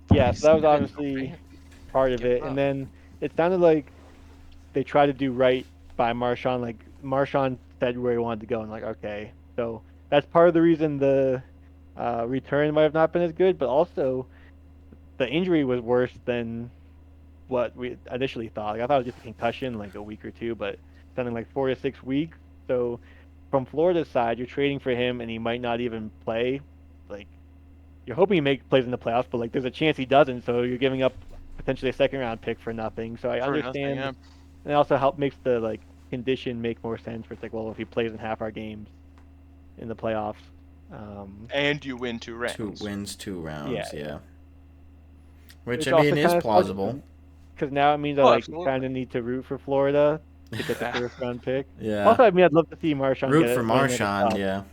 yeah, so He's that was been obviously okay. part of Give it it. And up. then it sounded like they tried to do right by Marshawn. Like Marshawn said where he wanted to go, and like, okay, so that's part of the reason the return might have not been as good, but also the injury was worse than what we initially thought. Like I thought it was just a concussion, like a week or two, but something like 4 to 6 weeks. So from Florida's side, you're trading for him, and he might not even play. Like you're hoping he plays in the playoffs, but like there's a chance he doesn't. So you're giving up potentially a second round pick for nothing. So I For nothing, understand, yeah. and it also makes the like condition make more sense. For it's like, well, if he plays in half our games in the playoffs, um, And you win 2 2 rounds. wins, 2 yeah, rounds, yeah. yeah. Which, I Which also mean, is kind of sucks plausible. because now it means I Oh, like kind absolutely. of need to root for Florida to get the Yeah. first round pick. Yeah. Also, I mean, I'd love to see Marshawn Root for win another Marchand, cup. yeah.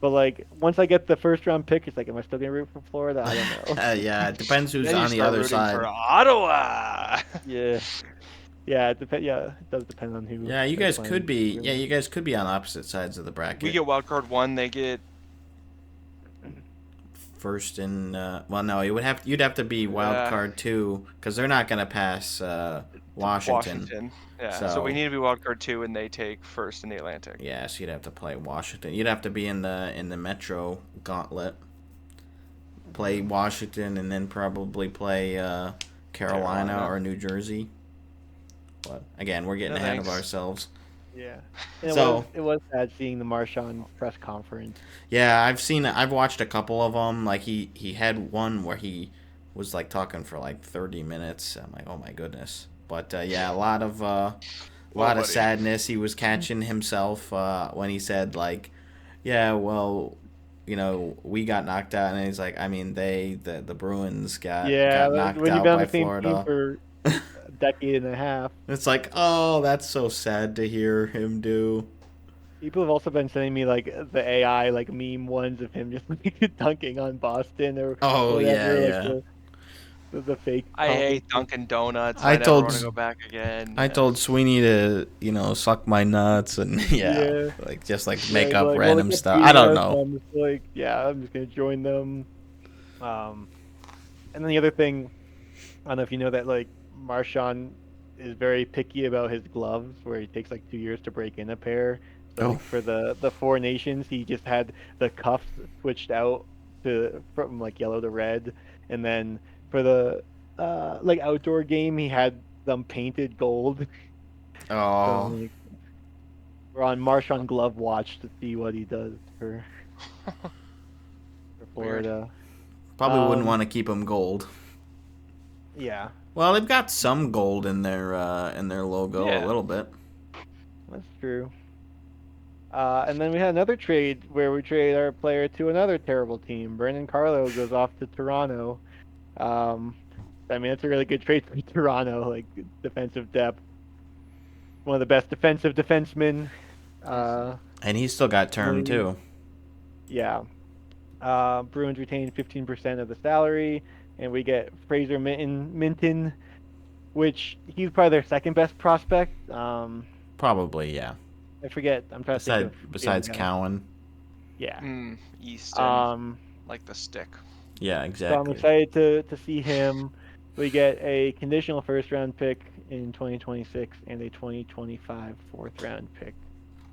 But like once I get the first round pick, it's like, am I still gonna root for Florida? I don't know. Yeah, it depends who's Then you on the start other rooting for side. Ottawa. Yeah, yeah, it depend. Yeah, it does depend on who Yeah, you they're guys could playing. be. Yeah, Really. you guys could be on opposite sides of the We bracket. get wild card 1, they get First in. Well, no, you'd have to be wild card 2 because they're not gonna pass Washington. Washington. Yeah. So we So need to be wild card 2 and they take first in the Atlantic. yeah, so you'd have to play Washington. You'd have to be in the Metro Gauntlet. Play Mhm. Washington and then probably play Carolina or New Jersey. But again, we're getting No ahead of thanks. ourselves. Yeah, and So it was sad seeing the Marshawn press conference. yeah, I've watched a couple of them. Like he had one where he was like talking for like 30 minutes. I'm like, oh my goodness. But yeah, a Well, lot of buddy. sadness. He was catching himself when he said like, yeah, well, we got knocked out, and he's like, I mean, the Bruins Yeah, got knocked when you've out been on by the same team Florida. for a decade and a half. It's like, oh, that's so sad to hear him do. People have also been sending me like the AI like meme ones of him just like dunking on Boston or Oh yeah, whatever, like yeah. the fake I hate conferences. Dunkin' Donuts. I I never told want to go back again. I told Sweeney to, suck my nuts and yeah, Yeah, like just like yeah. make They're up like, well, they random kept stuff. I tweeting don't us, know. and I'm just like, yeah, I'm just gonna join them. Um, and then the other thing, I don't know if you know that like Marshawn is very picky about his gloves, where he takes like 2 years to break in a pair. So Oh, like for the Four Nations, he just had the cuffs switched out from like yellow to red, and then for like outdoor game, he had them painted gold. So Oh, like, we're on Marshawn Glove watch to see what he does for Weird. Florida. probably wouldn't Um, want to keep them gold. yeah, Well, they've got some gold in their logo a Yeah. little bit. that's true. And then we had another trade where we traded our player to another terrible team. Brandon Carlo goes off to Toronto. Um, I mean, it's a really good trade for Toronto, like defensive depth. One of the best defensive defensemen. Uh, And he's still got in the term league. too. Yeah. Bruins retain 15% of the salary, and we get Fraser Minton, which he's probably their second best prospect. Probably, yeah. I forget. I'm trying to think of the other Besides guy. Cowan. Yeah. Easton, Um, like the stick. Yeah, so I'm exactly. excited to see him. We get a conditional first round pick in 2026 and a 2025 fourth round pick.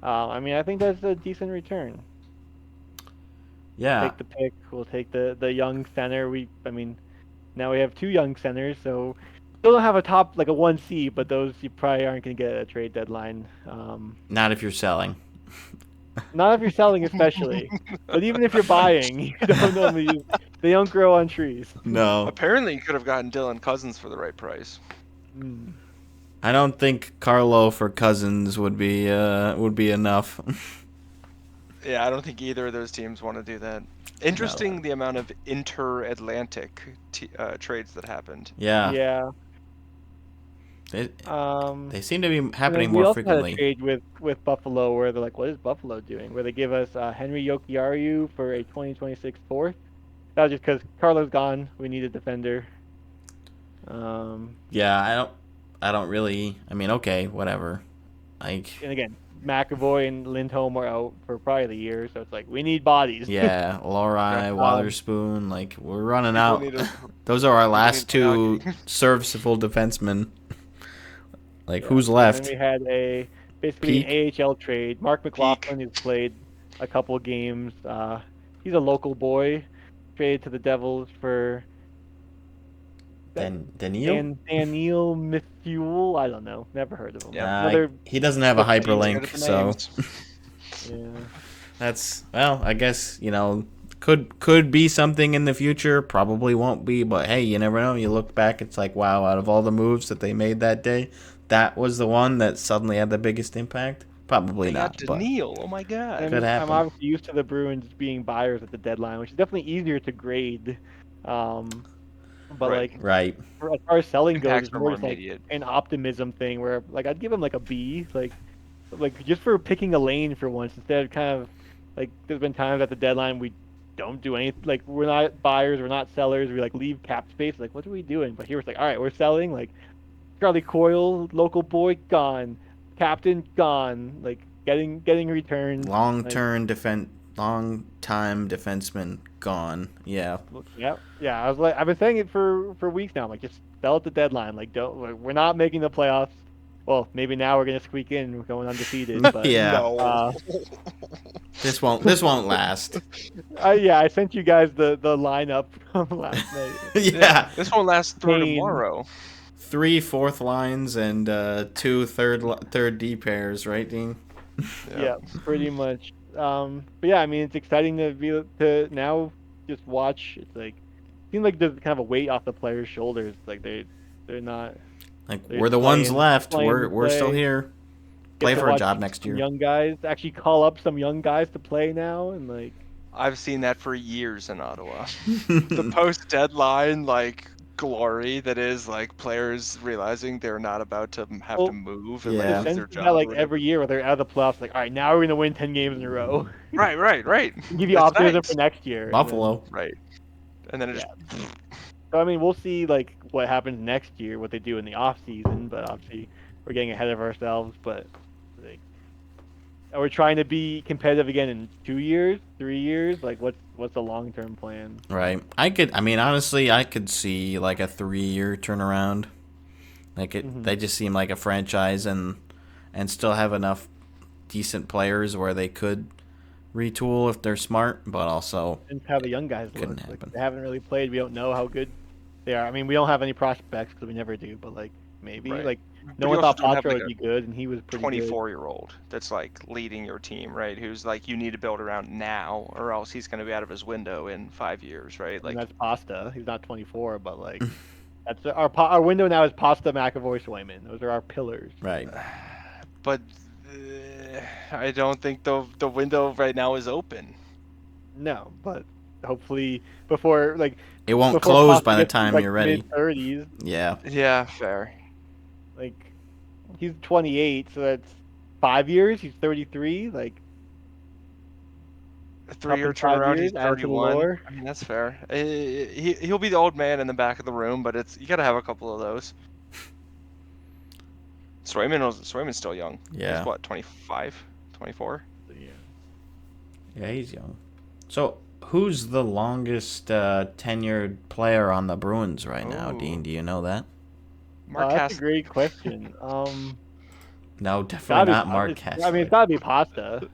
I mean, I think that's a decent return. Yeah. Take the pick. We'll take the young center. I mean, now we have two young centers, so still don't have a top like a 1C, but those you probably aren't going to get at a trade deadline. Not if you're selling. Not if you're selling, especially. But even if you're buying, you don't normally they don't grow on trees. No. Apparently, you could have gotten Dylan Cousins for the right price. Mm. I don't think Carlo for Cousins would be enough. Yeah, I don't think either of those teams want to do that. Interesting the amount of inter-Atlantic trades that happened. Yeah. Yeah. They seem to be And happening then we more also had a frequently. trade with Buffalo where they're like, what is Buffalo doing? Where they give us Henry Yokiaru for a 2026 fourth. That was just because Carlo's gone. We need a defender. Yeah, I don't really. I mean, okay, whatever. Like, And again, McAvoy and Lindholm are out for probably the year, so it's like we need bodies. yeah, Lori, Waterspoon, like we're running out. need a- Those are our last need two hockey. serviceable defensemen. Like, Yeah. who's And left? then we had basically Peak? an AHL trade. Mark McLaughlin, who's played a couple games. He's a local boy. Traded to the Devils for Daniil? Daniil Mithule. I don't know. Never heard of him. Yeah. He doesn't have a He's good hyperlink, at the so names. Yeah. that's I guess could be something in the future. Probably won't be, but hey, you never know. You look back, it's like wow. Out of all the moves that they made that day, that was the one that suddenly had the biggest impact. Probably They not, got but Daniil. Oh my god. Could happen. I'm obviously used to the Bruins being buyers at the deadline, which is definitely easier to grade. But Right. like right. as far as selling goes, Impacts it's are more more just like immediate. an optimism thing where like I'd give him like a B, like just for picking a lane for once instead of kind of like there's been times at the deadline we don't do anything, like we're not buyers, we're not sellers, we like leave cap space, like what are we doing? But here it's like all right, we're selling, like Charlie Coyle, local boy gone, captain gone, like getting returns. Long Like, time defenseman gone. Yeah. yeah. I was like, I've been saying it for weeks now. I'm like, just sell at the deadline. Like, we're not making the playoffs. Well, maybe now we're gonna squeak in. We're going undefeated. But Yeah. No. This won't last. I sent you guys the lineup from last night. Yeah. This won't last through Kane. tomorrow. 3 fourth lines and 2 third D pairs, right, Dean? Yeah, pretty much. But yeah, I mean, it's exciting to now just watch. It's like seems like there's kind of a weight off the players' shoulders. Like they're not. Like They're we're the ones playing- left. playing the We're still play. here. Get Play to for a watch job next some year. Young guys actually call up some young guys to play now, and like I've seen that for years in Ottawa. The post-deadline, like, glory that is, like, players realizing they're not about to have Well, to move and Yeah. like, the lose sense their is job. that or like whatever. every year where they're out of the playoffs, like all right, now we're gonna win 10 games in a row. Right. Give you That's optimism nice. for next year. and Buffalo. Right. And then it just So I mean, we'll see like what happens next year, what they do in the off season. But obviously, we're getting ahead of ourselves. But like, are we trying to be competitive again in 2 years, 3 years? Like, what's the long term plan? Right. Honestly, I could see like a 3-year turnaround. Like they just seem like a franchise and still have enough decent players where they could retool if they're smart, but also And how the young guys Couldn't look. Like, happen. they haven't really played. We don't know how good They are. I mean, we don't have any prospects because we never do, but like maybe Right. like But no you one also thought don't have Patra like would a be good, and he was pretty good. 24-year-old that's like leading your team, right? Who's like you need to build around now, or else he's going to be out of his window in 5 years, right? I mean, Like, that's Pasta. He's not 24, but like that's our window now is Pasta, McAvoy, Swayman. Those are our pillars. Right. but I don't think the window right now is open. No, but hopefully before like It won't before close Pasta by the gets to time like you're ready. mid-30s, Yeah. Yeah, fair. like he's 28, so that's 5 years. He's 33. Like A up 3-year in 5 years, turnaround. He's add to the 31. lore. I mean, that's fair. He'll be the old man in the back of the room, but you got to have a couple of those. Swayman's still young. Yeah. He's what, 25, 24? So, yeah. Yeah, he's young. So, who's the longest tenured player on the Bruins right now, Ooh. Dean? Do you know that? Mark That's a Cast. great question. No, definitely not Mark I mean, Kessler. it's gotta be Pasta.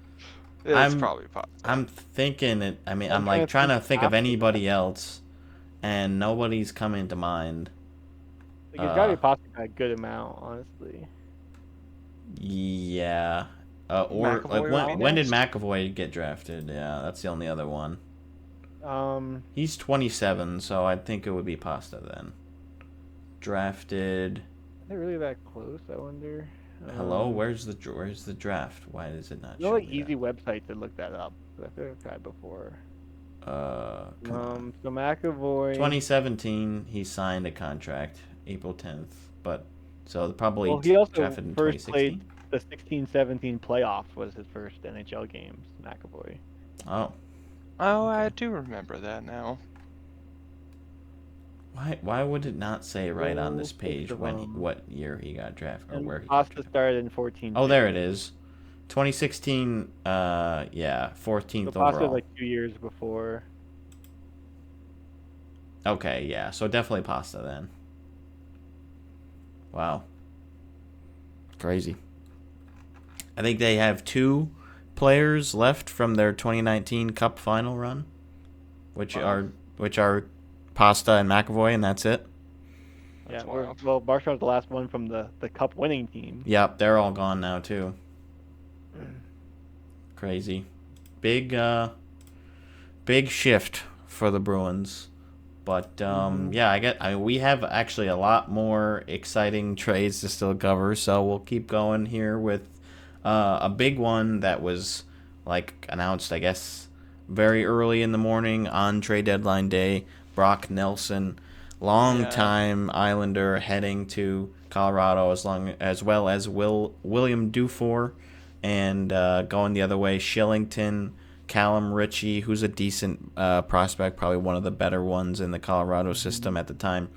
It's I'm- probably Pasta. I'm thinking it. I mean, I'm I'm like trying trying to to think think of after anybody else, and nobody's coming to mind. Like, it's gotta be Pasta by a good amount, honestly. Yeah. Or like McAvoy would be when did next? McAvoy get drafted? Yeah, that's the only other one. Um, He's 27, so I think it would be Pasta then. Drafted. are they really that close? I wonder. Hello, where's the draft? Why is it not No, showing like me easy website to look that up. I think I've tried before. that? Come on. So McAvoy. 2017, he signed a contract April 10th, but so probably Well, he also drafted in first 2016. played the 16-17 playoffs was his first NHL games. McAvoy. Oh, Oh, I Okay. do remember that now. why would it not say right on this Six page of when them. what year he got drafted or And where he got Pasta drafted? started in 14. Oh, there it is. 2016, yeah, 14th So Pasta's overall. like 2 years before. Okay, yeah, so definitely Pasta then. Wow. Crazy. I think they have 2 players left from their 2019 Cup final run, which Wow. are Pasta and McAvoy, and that's it. That's Yeah, wild. well, Marshall's the last one from the cup winning team. Yep, they're all gone now too. Crazy. Big shift for the Bruins. But yeah, I mean, we have actually a lot more exciting trades to still cover, so we'll keep going here with a big one that was like announced, I guess, very early in the morning on trade deadline day. Brock Nelson, longtime Islander, heading to Colorado, as well as William Dufour, and going the other way, Shillington, Callum Ritchie, who's a decent prospect, probably one of the better ones in the Colorado system at the time.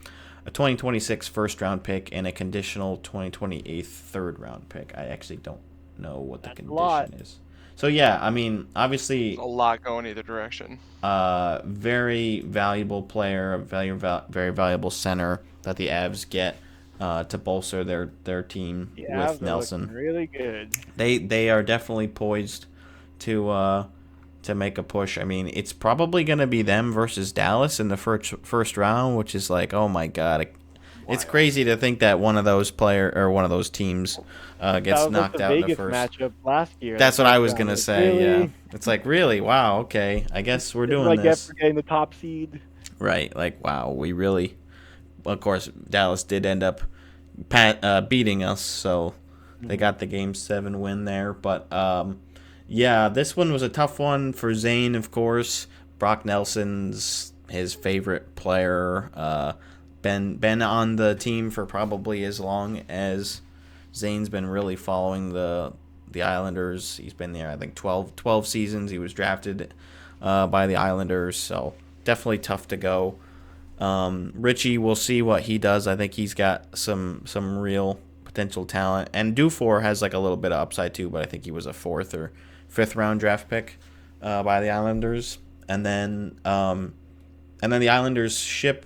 A 2026 first-round pick and a conditional 2028 third-round pick. I actually don't know what That's the a lot. condition is. So yeah, I mean, obviously, There's a lot going either direction. very valuable player, very valuable center that the Avs get to bolster their team Yeah, with Nelson. really good. They are definitely poised to make a push. I mean, it's probably going to be them versus Dallas in the first round, which is like, oh my god, it's crazy to think that one of those teams That gets was like knocked the out in the Vegas first. matchup last year. That's the what I first was round. gonna Like, say. really? Yeah, it's like really, wow. Okay, I guess we're This is doing like this. after getting the top seed. Right, like wow, we really. Well, of course, Dallas did end up beating us, so they got the Game 7 win there. But yeah, this one was a tough one for Zane, of course. Brock Nelson's his favorite player. Been on the team for probably as long as Zane's been really following the Islanders. He's been there, I think, 12 seasons. He was drafted by the Islanders, so definitely tough to go. Richie, we'll see what he does. I think he's got some real potential talent, and Dufour has like a little bit of upside too. But I think he was a 4th or 5th round draft pick by the Islanders, and then the Islanders ship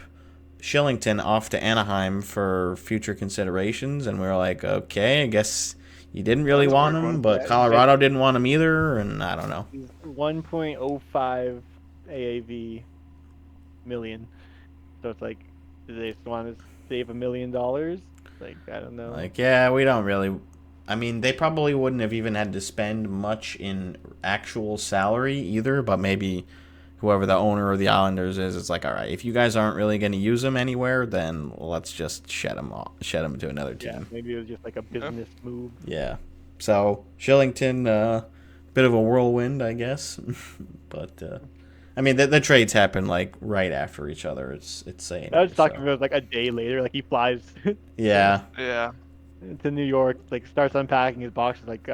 Shillington off to Anaheim for future considerations, and we were like, okay, I guess you didn't really That's a want weird him, one. but Yeah, Colorado didn't want him either, and I don't know. 1.05 AAV million. So it's like Do they just want to save $1 million? Like, I don't know. Like, yeah, we don't really. I mean, they probably wouldn't have even had to spend much in actual salary either, but maybe whoever the owner of the Islanders is, it's like, all right, if you guys aren't really going to use him anywhere, then let's just shed him to another team. Yeah, maybe it was just like a business move. Yeah. So Shillington, bit of a whirlwind, I guess, but I mean the trades happen like right after each other. It's saying. I was talking about like a day later, like he flies Yeah. Yeah. to New York, like starts unpacking his boxes, like,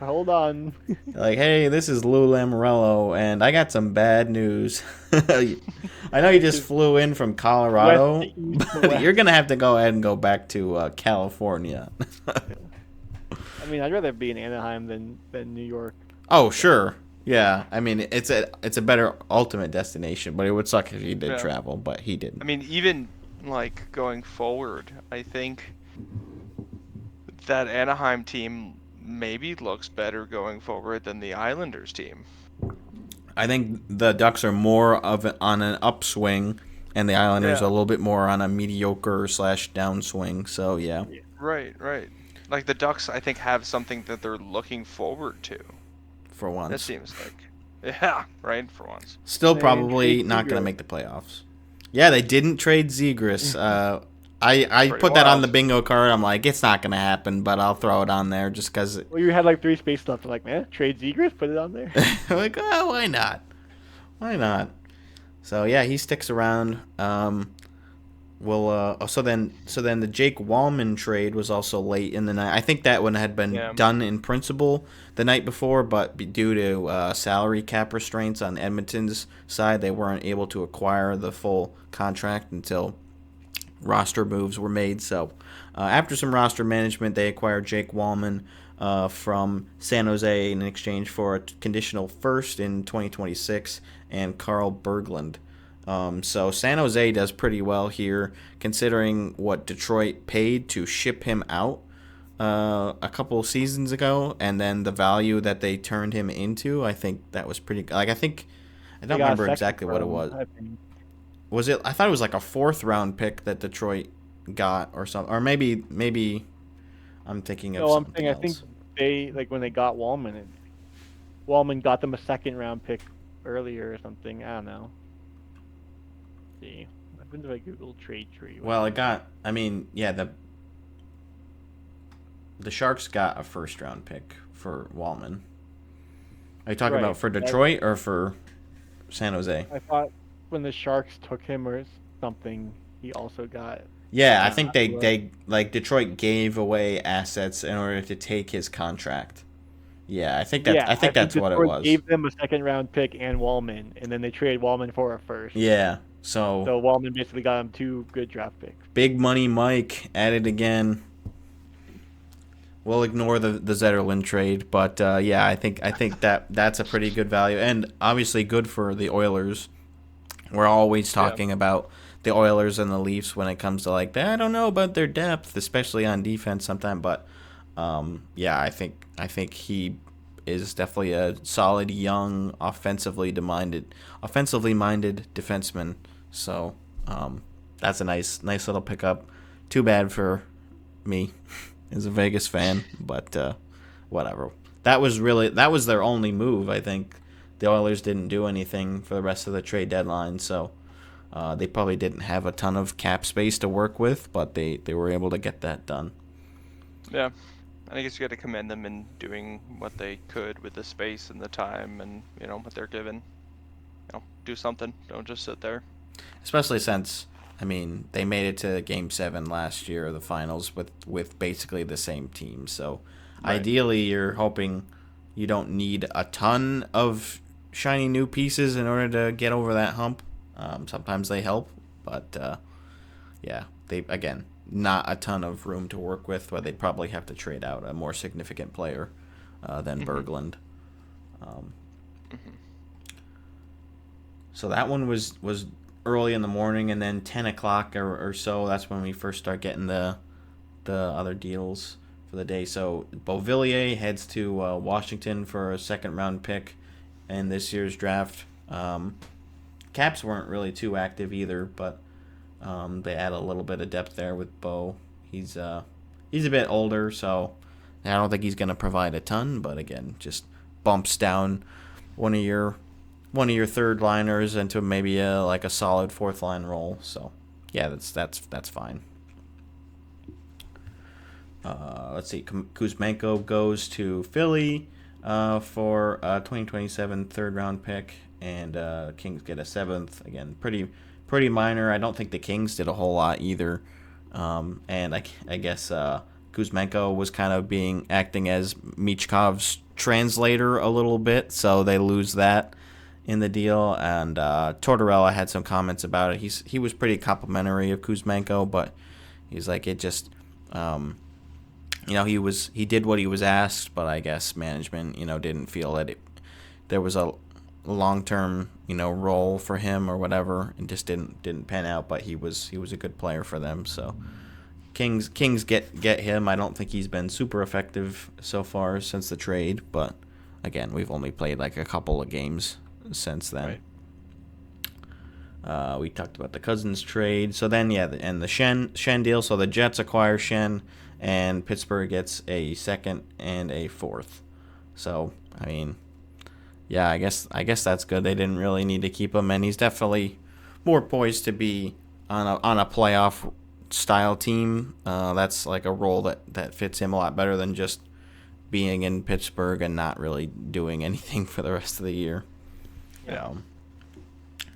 hold on. Like, hey, this is Lou Lamoriello, and I got some bad news. I know you just flew in from Colorado, West to east to but west. you're gonna have to go ahead and go back to California. I mean, I'd rather be in Anaheim than New York. Oh, sure. Yeah, I mean it's a better ultimate destination, but it would suck if he did travel, but he didn't. I mean, even like going forward, I think that Anaheim team maybe looks better going forward than the Islanders team. I think the Ducks are more on an upswing, and the Islanders are a little bit more on a mediocre / downswing. So yeah. Right. Like the Ducks, I think have something that they're looking forward to. For once. It seems like. Yeah, right, for once. Still They probably trade not going to Zegras. make the playoffs. Yeah, they didn't trade Zegras. I Pretty put that on wild. the bingo card. I'm like, it's not going to happen, but I'll throw it on there just because. Well, you had like 3 spaces left. I'm like, man, trade Zegras, put it on there. Like, oh, why not? Why not? So yeah, he sticks around. So then the Jake Wallman trade was also late in the night. I think that one had been done in principle the night before, but due to salary cap restraints on Edmonton's side, they weren't able to acquire the full contract until roster moves were made. So after some roster management, they acquired Jake Wallman from San Jose in exchange for a conditional first in 2026 and Carl Berglund. So San Jose does pretty well here, considering what Detroit paid to ship him out a couple seasons ago, and then the value that they turned him into. I think that was pretty. Like I don't remember exactly what it was. Was it? I thought it was like a 4th round pick that Detroit got, or something, or maybe I'm thinking of. No, I'm something saying else. I think they like when they got Wallman, Wallman got them a 2nd round pick earlier or something. I don't know. See, when did I Google trade tree? Well, it got. I mean, yeah, the Sharks got a 1st round pick for Wallman. Are you talking Right, about for Detroit or for San Jose? I thought when the Sharks took him or something, he also got. Yeah, I think they like Detroit gave away assets in order to take his contract. Yeah, I think that's what it Detroit was. Gave them a 2nd round pick and Wallman, and then they traded Wallman for a 1st. Yeah, so Wallman basically got him 2 good draft picks. Big Money Mike at it again. We'll ignore the Zetterlund trade, but yeah, I think that's a pretty good value, and obviously good for the Oilers. We're always talking about the Oilers and the Leafs when it comes to like I don't know about their depth, especially on defense sometimes, but yeah, I think he is definitely a solid young offensively minded defenseman. So that's a nice little pickup. Too bad for me as a Vegas fan, but whatever. That was their only move. I think the Oilers didn't do anything for the rest of the trade deadline, so they probably didn't have a ton of cap space to work with, but they were able to get that done. Yeah. I guess you got to commend them in doing what they could with the space and the time and, what they're given. Do something. Don't just sit there. Especially since, I mean, they made it to Game 7 last year, the finals, with basically the same team. So, Ideally, you're hoping you don't need a ton of shiny new pieces in order to get over that hump. Sometimes they help, but, yeah, they, again, not a ton of room to work with, but they'd probably have to trade out a more significant player than Berglund. So that one was early in the morning, and then 10 o'clock or so, that's when we first start getting the other deals for the day. So Beauvillier heads to Washington for a 2nd round pick in this year's draft. Caps weren't really too active either, but They add a little bit of depth there with Bo. He's a bit older, so I don't think he's going to provide a ton. But again, just bumps down one of your third liners into maybe a solid fourth line role. So yeah, that's fine. Let's see. Kuzmenko goes to Philly for a 2027 third round pick, and Kings get a 7th. Again, pretty minor. I don't think the Kings did a whole lot either. And I guess Kuzmenko was kind of acting as Michkov's translator a little bit, so they lose that in the deal. And Tortorella had some comments about it. He was pretty complimentary of Kuzmenko, but he's like, it just he did what he was asked, but I guess management didn't feel that there was a long-term role for him or whatever, and just didn't pan out. But he was a good player for them, so Kings get him. I don't think he's been super effective so far since the trade, but again, we've only played like a couple of games since then. Right. We talked about the Cousins trade. So then, and the Shen deal. So the Jets acquire Shen, and Pittsburgh gets a 2nd and a 4th. So I mean, yeah, I guess that's good. They didn't really need to keep him, and he's definitely more poised to be on a playoff style team. That's like a role that fits him a lot better than just being in Pittsburgh and not really doing anything for the rest of the year. Yeah.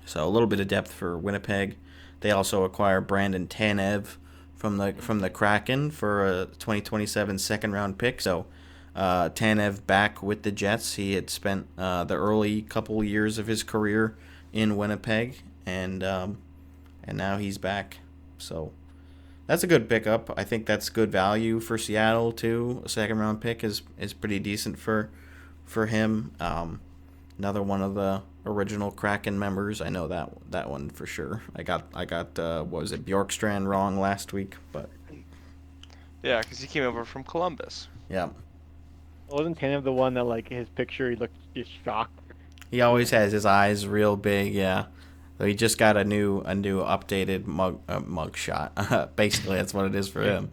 So a little bit of depth for Winnipeg. They also acquire Brandon Tanev from the Kraken for a 2027 second round pick. So Tanev back with the Jets. He had spent the early couple years of his career in Winnipeg, and now he's back. So that's a good pickup. I think that's good value for Seattle too. A second round pick is pretty decent for him. Another one of the original Kraken members. I know that one for sure. I got what was it, Bjorkstrand wrong last week, but yeah, because he came over from Columbus. Yeah. Wasn't Tanev the one that like his picture he looked just shocked? He always has his eyes real big. Yeah. So he just got a new updated mug shot. Basically, that's what it is for him.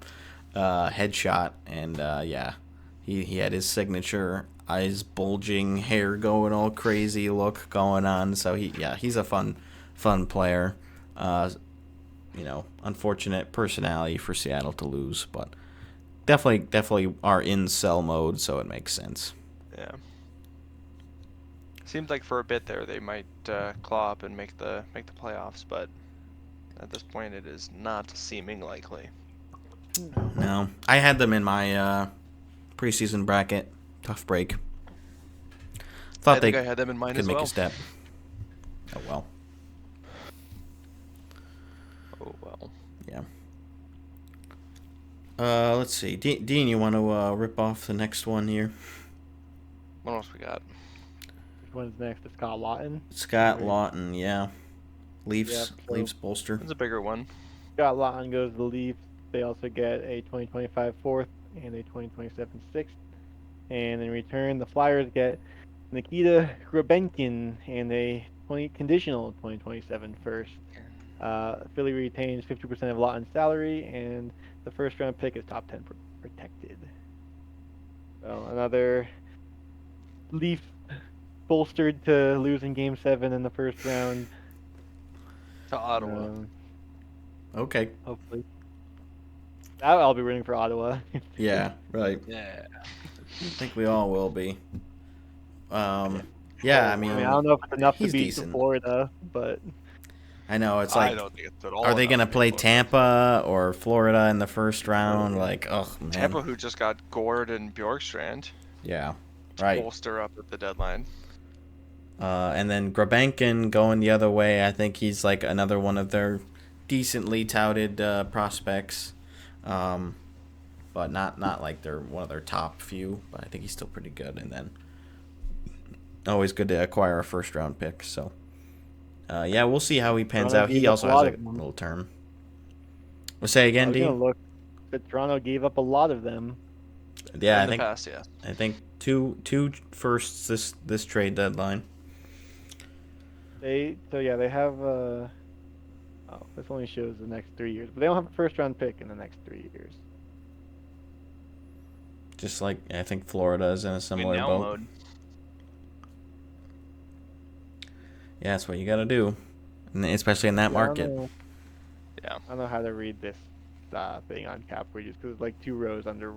Headshot, and yeah, he had his signature eyes bulging, hair going all crazy look going on. So he's a fun player. Unfortunate personality for Seattle to lose, but definitely are in sell mode, so it makes sense. Yeah. Seems like for a bit there they might claw up and make the playoffs, but at this point it is not seeming likely. No, I had them in my preseason bracket. Tough break. I had them in mine could as make well. a step. Oh well. Oh well. Yeah. Let's see. Dean, you want to rip off the next one here? What else we got? Which one's next? It's Scott Lawton. Scott Lawton, yeah. Leafs, Yep, so Leafs bolster. It's a bigger one. Scott Lawton goes to the Leafs. They also get a 2025 4th and a 2027 6th. And in return, the Flyers get Nikita Grabenkin and a conditional 2027 first. Philly retains 50% of Lawton's salary, and the first round pick is top 10 protected. So another Leaf bolstered to lose in Game 7 in the first round. To Ottawa. Okay. Hopefully. I'll be rooting for Ottawa. Yeah, right. Yeah. I think we all will be. Yeah, I mean, I don't know if it's enough to he's beat decent. Florida, but I know it's I like, don't think it's at all. are they enough gonna to play beat Tampa or Florida in the first round? Like, oh man. Tampa, who just got Gord and Bjorkstrand. Yeah, right. Bolster up at the deadline. And then Grabenkin going the other way. I think he's like another one of their decently touted prospects, but not like they're one of their top few. But I think he's still pretty good. And then always good to acquire a first round pick. So yeah, we'll see how he pans out. He also has a little term. We'll say again, Dean. Look, that Toronto gave up a lot of them. Yeah, in the past, yeah. I think two firsts this trade deadline. They have Oh, this only shows the next 3 years, but they don't have a first round pick in the next 3 years. Just like I think Florida is in a Win similar now boat. mode. Yeah, that's what you got to do, and especially in that Yeah, I market. don't know. Yeah. I don't know how to read this thing on cap wages because it's like 2 rows under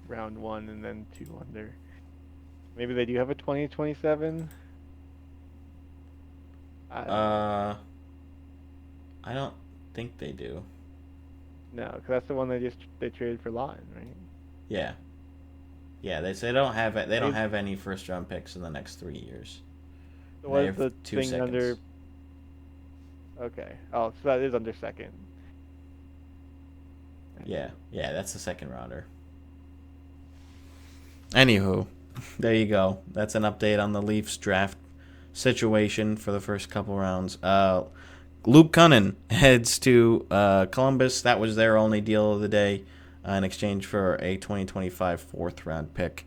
round 1 and then 2 under. Maybe they do have a 2027. I don't know. I don't think they do. No, because that's the one they traded for Lawton, right? Yeah. Yeah, they don't have it. They don't Maybe- have any first round picks in the next 3 years. So They what is have the 2 thing seconds. under? Okay. Oh, so that is under second. Yeah, that's the second rounder. Anywho, there you go. That's an update on the Leafs draft situation for the first couple rounds. Luke Cunnin heads to Columbus. That was their only deal of the day in exchange for a 2025 fourth round pick.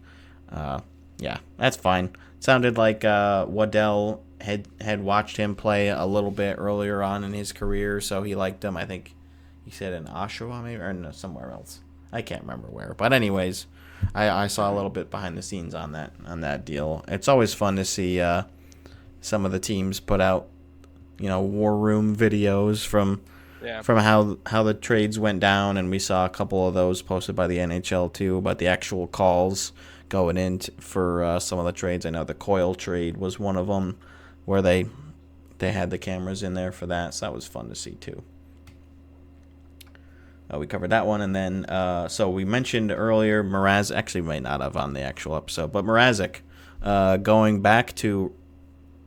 Yeah, that's fine. Sounded like Waddell had watched him play a little bit earlier on in his career, so he liked him. I think he said in Oshawa, maybe, or no, somewhere else. I can't remember where. But anyways, I saw a little bit behind the scenes on that deal. It's always fun to see some of the teams put out, war room videos from how the trades went down, and we saw a couple of those posted by the NHL too about the actual calls going in for some of the trades. I know the Coyle trade was one of them where they had the cameras in there for that, so that was fun to see too. We covered that one, and then so we mentioned earlier Mrazek, actually might not have on the actual episode, but Mrazek going back to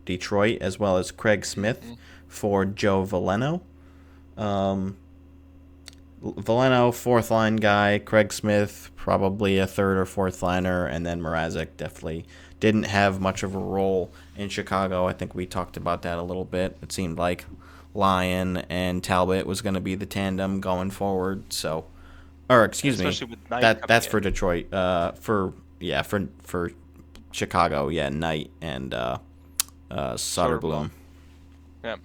Detroit as well as Craig Smith for Joe Veleno. Veleno, fourth line guy. Craig Smith, probably a third or fourth liner. And then Mrazek definitely didn't have much of a role in Chicago. I think we talked about that a little bit. It seemed like Lyon and Talbot was going to be the tandem going forward. So, or excuse me, that's for Detroit. For Chicago, Knight and Soderblom. Yeah.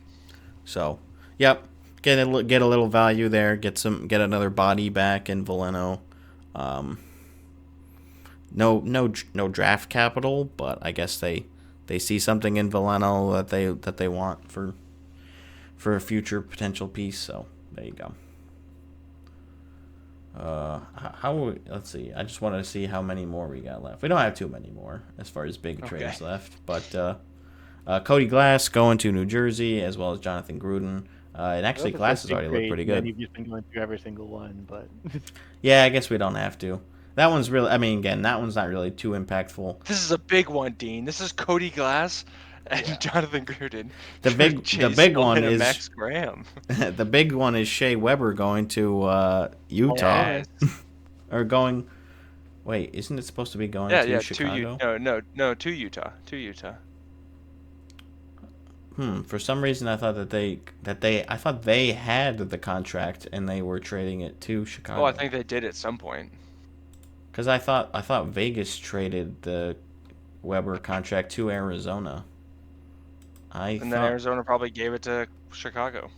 So, yep. Get a little value there. Get another body back in Veleno. No draft capital, but I guess they see something in Veleno that they want for a future potential piece. So there you go. Let's see. I just wanted to see how many more we got left. We don't have too many more as far as big trades left, but Cody Glass going to New Jersey as well as Jonathan Gruden. And actually, Glass has already looked pretty good. You've just been going through every single one, but yeah, I guess we don't have to. That one's really. I mean, again, that one's not really too impactful. This is a big one, Dean. This is Cody Glass and Jonathan Gruden. The big one is Max Graham. The big one is Shea Weber going to Utah, Yes. or going. Wait, isn't it supposed to be going to Chicago? To Utah. To Utah. For some reason, I thought I thought they had the contract and they were trading it to Chicago. Oh, I think they did at some point. Because I thought Vegas traded the Weber contract to Arizona. Then Arizona probably gave it to Chicago.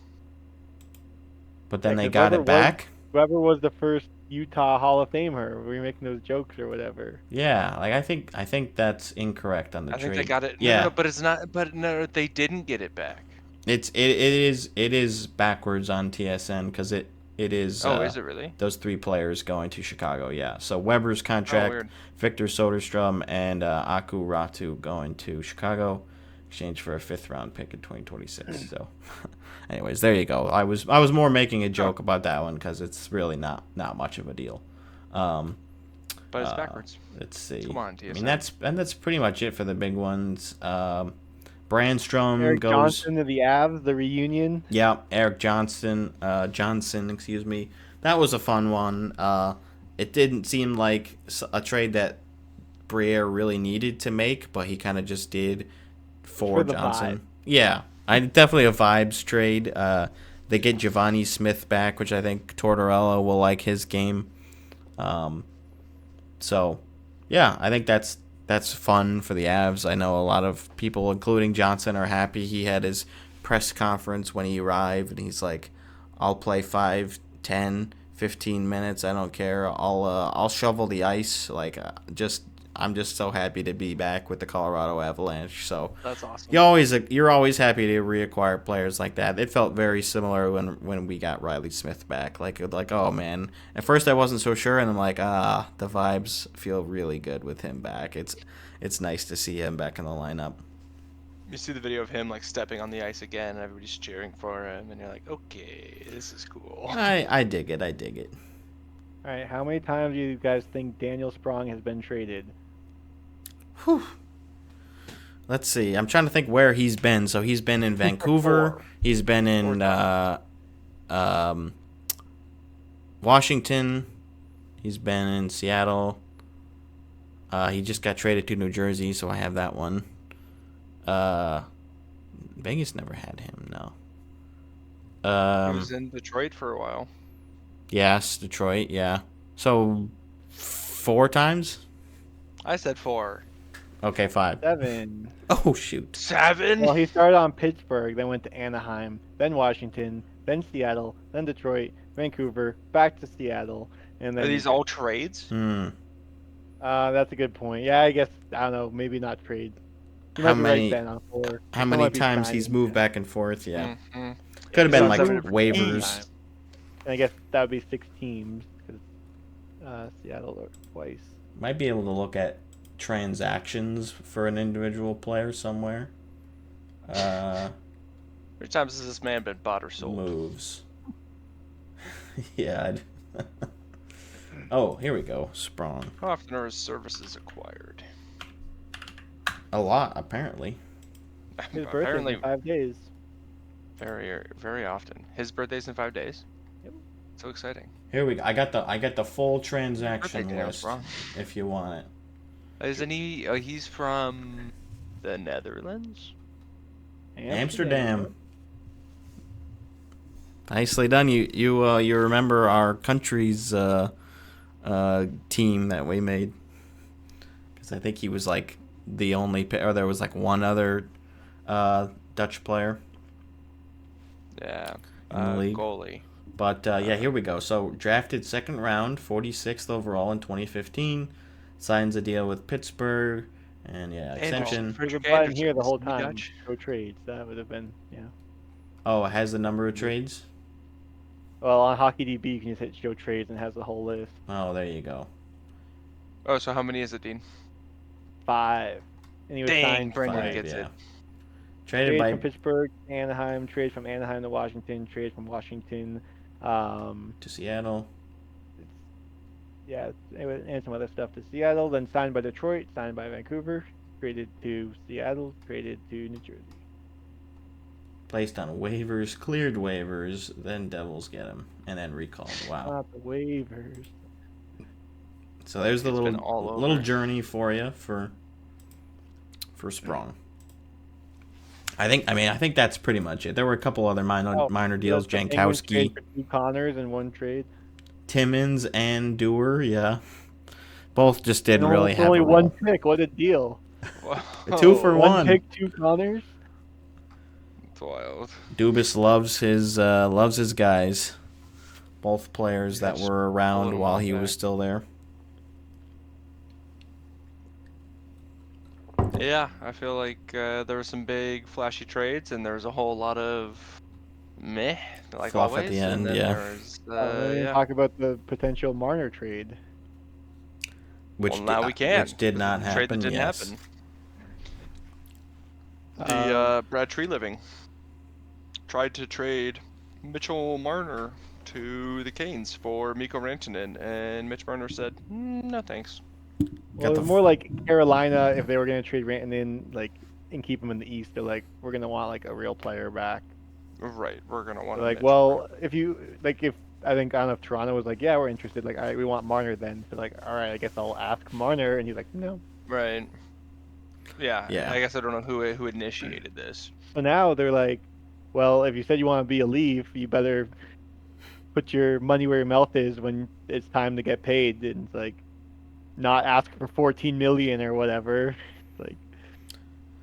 But then they got it back. Weber was the first Utah Hall of Famer. Were you making those jokes or whatever? Yeah, like I think that's incorrect on the trade. I think they got it. Yeah, no, but it's not. But no, they didn't get it back. It is backwards on TSN because it is. Oh, is it really? Those 3 players going to Chicago. Yeah. So Weber's contract, Victor Soderstrom, and Aku Ratu going to Chicago, exchange for a 5th round pick in 2026. So, anyways, there you go. I was more making a joke about that one because it's really not much of a deal. But it's backwards. Let's see. Come on, TSN. I mean that's pretty much it for the big ones. Brandstrom Eric goes. Johnson to the Avs, the reunion. Yeah, Eric Johnson, excuse me. That was a fun one. It didn't seem like a trade that Briere really needed to make, but he kind of just did for Johnson. Vibe. Yeah, definitely a vibes trade. They get Giovanni Smith back, which I think Tortorella will like his game. So, yeah, I think that's fun for the Avs. I know a lot of people, including Johnson, are happy. He had his press conference when he arrived, and he's like, I'll play 5, 10, 15 minutes. I don't care. I'll shovel the ice. Like I'm just so happy to be back with the Colorado Avalanche. So That's awesome. you're always happy to reacquire players like that. It felt very similar when we got Riley Smith back. Like oh man. At first I wasn't so sure, and I'm like the vibes feel really good with him back. It's nice to see him back in the lineup. You see the video of him like stepping on the ice again, and everybody's cheering for him, and you're like, okay, this is cool. I dig it. I dig it. All right, how many times do you guys think Daniel Sprong has been traded? Whew. Let's see. I'm trying to think where he's been. So he's been in Vancouver. He's been in Washington. He's been in Seattle. He just got traded to New Jersey, so I have that one. Vegas never had him, no. He was in Detroit for a while. Yes, Detroit, yeah. So 4 times? I said 4. Okay, 5. 7. Oh, shoot. 7? Well, he started on Pittsburgh, then went to Anaheim, then Washington, then Seattle, then Detroit, Vancouver, back to Seattle, and then. Are these all trades? That's a good point. Yeah, I guess I don't know. Maybe not trade. You How might be many? right then on 4. How Some many might be times signing, he's moved yeah. back and forth? Yeah, Mm-hmm. could have been Yeah, like seven waivers. And I guess that would be 6 teams because Seattle or twice. Might be able to look at transactions for an individual player somewhere. How many times has this man been bought or sold? Moves. Yeah. Oh, here we go. Sprong. How often are his services acquired? A lot, apparently. His birthday's Apparently, in 5 days. very, very often. His birthday's in 5 days. Yep. So exciting. Here we go. I got the full transaction Birthday, Daniel list Sprong. if you want it. Isn't he? He's from the Netherlands. Amsterdam. Nicely done. You remember our country's team that we made? Because I think he was like the only, or there was like one other Dutch player Yeah. in the league. Goalie. But yeah, here we go. So drafted 2nd round, 46th overall in 2015. Signs a deal with Pittsburgh, and yeah, extension. Pretty good button here the whole Anderson, time. Dutch. Go trades. That would have been, yeah. Oh, it has the number of trades. Well, on HockeyDB, you can just hit show trades and it has the whole list. Oh, there you go. Oh, so how many is it, Dean? 5. And he was Dang, signed Brendan twice. gets yeah. it. Traded Trade by from Pittsburgh, Anaheim, trade from Anaheim to Washington, trade from Washington, to Seattle. yeah, and some other stuff to Seattle. Then signed by Detroit, signed by Vancouver, traded to Seattle, traded to New Jersey. Placed on waivers, cleared waivers, then Devils get him, and then recalled. Wow. Not the waivers. So there's the It's been little all over. little journey for you for Sprong. I think that's pretty much it. There were a couple other minor deals. The Penguins trade Jankowski, for 2 Connors in one trade. Timmins, and Dewar. Yeah, both just didn't And really have only a one role. pick. What a deal! A 2 for Whoa, 1. One pick, 2 Connors. It's wild. Dubas loves his guys. Both players that Yes, were around pulling while them he back. was still there. Yeah, I feel like there were some big flashy trades, and there was a whole lot of meh, like Fluff at always. the end, and then yeah. there was, We didn't yeah. talk about the potential Marner trade. Which Well, now we can. Which did not happen. Trade that didn't yes. happen. The Brad Tree Living tried to trade Mitchell Marner to the Canes for Mikko Rantanen, and Mitch Marner said, "No thanks." Well, it was more like Carolina if they were going to trade Rantanen, like, and keep him in the East. They're like, we're going to want like a real player back. Right, we're gonna want They're like, Mitch. well, if you like, if I don't know if Toronto was like, yeah, we're interested. Like, all right, we want Marner then. So like, all right, I guess I'll ask Marner, and he's like, no. Right. Yeah. Yeah. I guess I don't know who initiated this. So now they're like, well, if you said you want to be a Leaf, you better put your money where your mouth is when it's time to get paid, and it's like, not ask for 14 million or whatever. Like,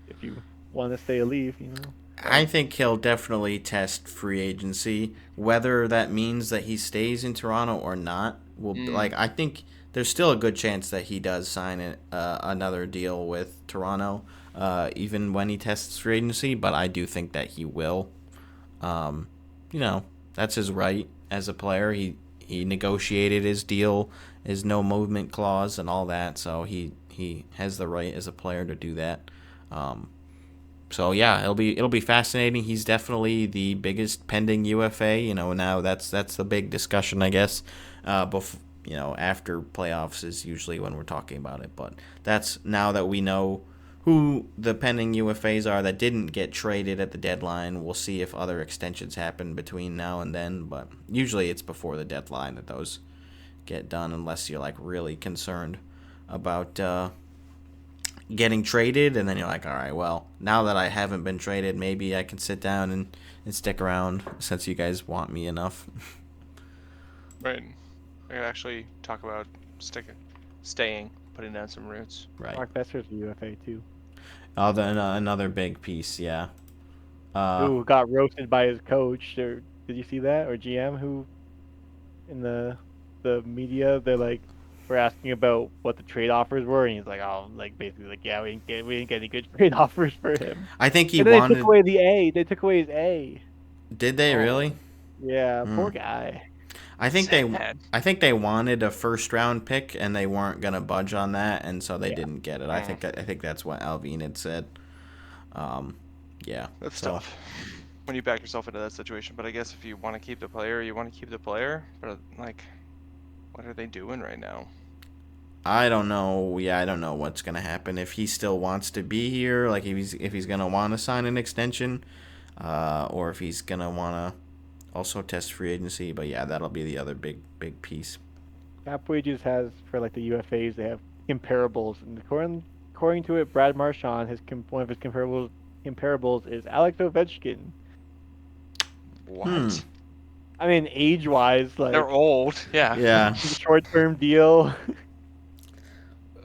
if you want to stay a Leaf, you know. I think he'll definitely test free agency. Whether that means that he stays in Toronto or not, I think there's still a good chance that he does sign another deal with Toronto, even when he tests free agency. But I do think that he will. Um, that's his right as a player. He negotiated his deal, his no movement clause, and all that. So he has the right as a player to do that. So yeah, it'll be fascinating. He's definitely the biggest pending UFA. Now that's the big discussion, I guess. After playoffs is usually when we're talking about it. But that's now that we know who the pending UFAs are that didn't get traded at the deadline. We'll see if other extensions happen between now and then. But usually it's before the deadline that those get done, unless you're like really concerned about getting traded, and then you're like, all right, well, now that I haven't been traded, maybe I can sit down and stick around since you guys want me enough. Right. I could actually talk about staying, putting down some roots. Right. Mark Besser's a UFA too. Oh, then another big piece, yeah. Who got roasted by his coach? Or did you see that? Or GM who in the media they're like, we're asking about what the trade offers were, and he's like, oh, like basically like, yeah, we didn't get any good trade offers for him. I think he and then wanted. they took away the A. They took away his A. Did they really? Yeah, poor guy. I think Sad. they wanted a first round pick, and they weren't gonna budge on that, and so they didn't get it. I think that's what Alvin had said. Yeah, That's tough when you back yourself into that situation. But I guess if you want to keep the player, you want to keep the player. But like, what are they doing right now? I don't know. Yeah, I don't know what's gonna happen if he still wants to be here. Like if he's gonna want to sign an extension, or if he's gonna want to also test free agency. But yeah, that'll be the other big piece. Cap wages has for like the UFAs, they have comparables, and according to it, Brad Marchand, one of his comparables is Alex Ovechkin. What? I mean, age-wise, like They're old. Yeah. Yeah. short-term deal.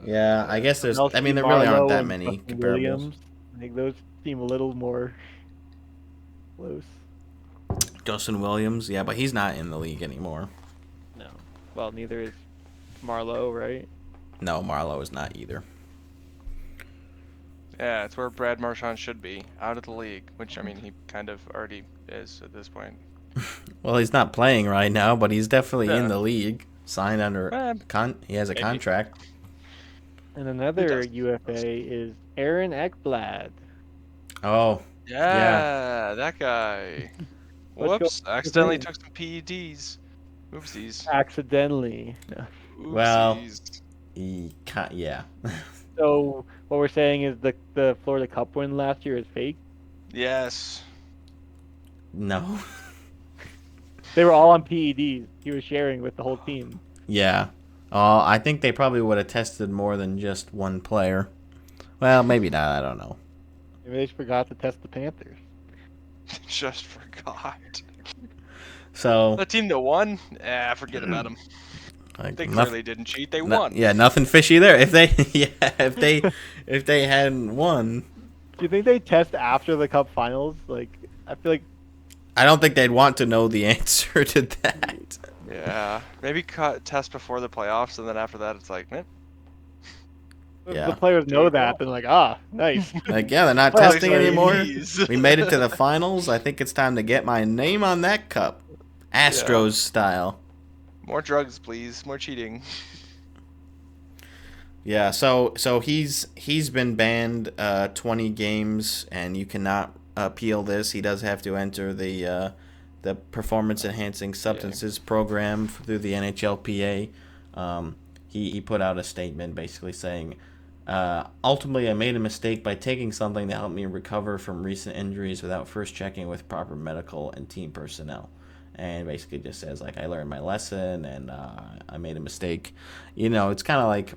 Yeah, I guess there's. Nelson I mean, there really aren't Marlowe that and many Justin comparables. Williams. I think those seem a little more close. Justin Williams, yeah, but he's not in the league anymore. No. Well, neither is Marlowe, right? No, Marlowe is not either. Yeah, it's where Brad Marchand should be, out of the league, which, I mean, he kind of already is at this point. Well, he's not playing right now, but he's definitely in Yeah. the league. Signed under he has a maybe. contract. And another does? UFA is Aaron Ekblad. Oh, Yeah, that guy. What's Whoops, going- accidentally took some PEDs. Oopsies. Accidentally. No. Well- Oopsies. yeah. So what we're saying is the Florida Cup win last year is fake. Yes. No. They were all on PEDs. He was sharing with the whole team. Yeah. I think they probably would have tested more than just one player. Well, maybe not. I don't know. Maybe they just forgot to test the Panthers. Just forgot. So The team that won? Forget about them. like, They clearly didn't cheat. They won. Yeah, nothing fishy there. If they hadn't won, Do you think they test after the Cup Finals? Like, I feel like I don't think they'd want to know the answer to that. Yeah. Maybe test before the playoffs, and then after that, it's like, eh. if Yeah. the players know that, then like, nice. Like, yeah, they're not Well, testing actually, anymore. Jeez. We made it to the finals. I think it's time to get my name on that cup. Astros style. More drugs, please. More cheating. Yeah, so he's been banned 20 games, and you cannot appeal this. He does have to enter the performance enhancing substances program through the NHLPA. He put out a statement basically saying, ultimately I made a mistake by taking something that helped me recover from recent injuries without first checking with proper medical and team personnel. And basically just says, like, I learned my lesson, and I made a mistake. It's kind of like,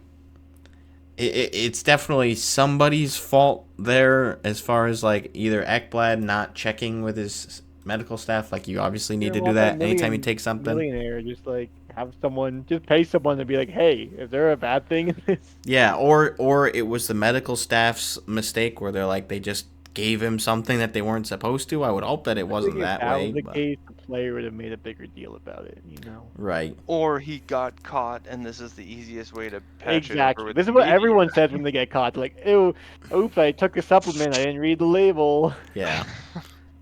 it's definitely somebody's fault there as far as, like, either Ekblad not checking with his medical staff. Like, you obviously need to do that anytime you take something. Millionaire, just like just pay someone to be like, hey, is there a bad thing in this? Yeah, or it was the medical staff's mistake where they're like, they just gave him something that they weren't supposed to. I would hope that it wasn't If that that way. was the But, case, the player would have made a bigger deal about it, right. Or he got caught, and this is the easiest way to patch it over Exactly. with This is the what media. everyone says when they get caught. Like, ew, oops, I took a supplement. I didn't read the label. Yeah.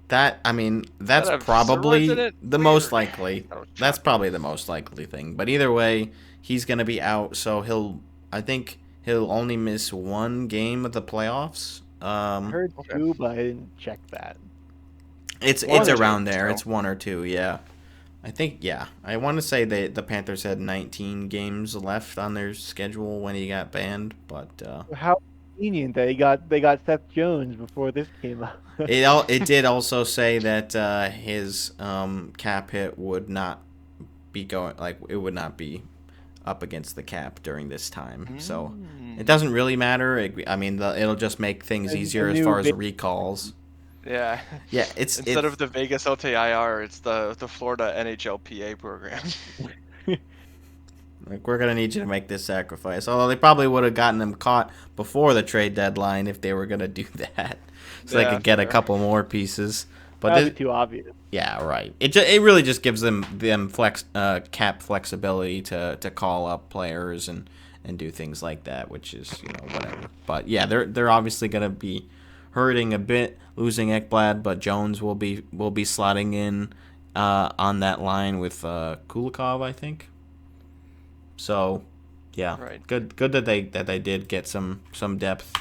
That's That have steroids in probably it? the most Weird. likely. That was That's shocking. probably the most likely thing. But either way, he's going to be out, so I think he'll only miss one game of the playoffs. I heard Okay. 2, but I didn't check that. It's One or two, around there. so. It's 1 or 2, yeah. I think, yeah. I want to say the Panthers had 19 games left on their schedule when he got banned, but How convenient that they got Seth Jones before this came out. it did also say that his cap hit would not be going, like, it would not be up against the cap during this time. So it doesn't really matter. It'll just make things easier as far as recalls. Yeah. Yeah, Instead of the Vegas LTIR, it's the Florida NHLPA program. like, we're gonna need you to make this sacrifice. Although they probably would have gotten him caught before the trade deadline if they were gonna do that, so they Yeah, could get a fair. couple more pieces. But That'd be too obvious. yeah, right. It really just gives them cap flexibility to call up players and do things like that, which is whatever. But yeah, they're obviously gonna be hurting a bit losing Ekblad, but Jones will be slotting in on that line with Kulikov, I think. So yeah, Right. good that they did get some depth.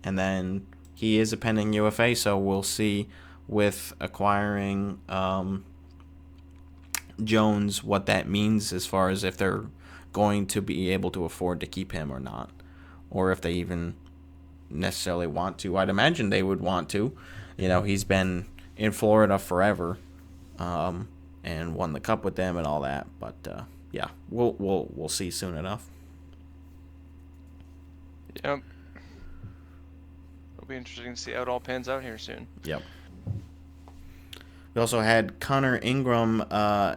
And then he is a pending UFA, so we'll see with acquiring Jones what that means as far as if they're going to be able to afford to keep him or not, or if they even necessarily want to. I'd imagine they would want to. He's been in Florida forever, and won the cup with them and all that. But yeah, we'll see soon enough. Yep. It'll be interesting to see how it all pans out here soon. Yep. We also had Connor Ingram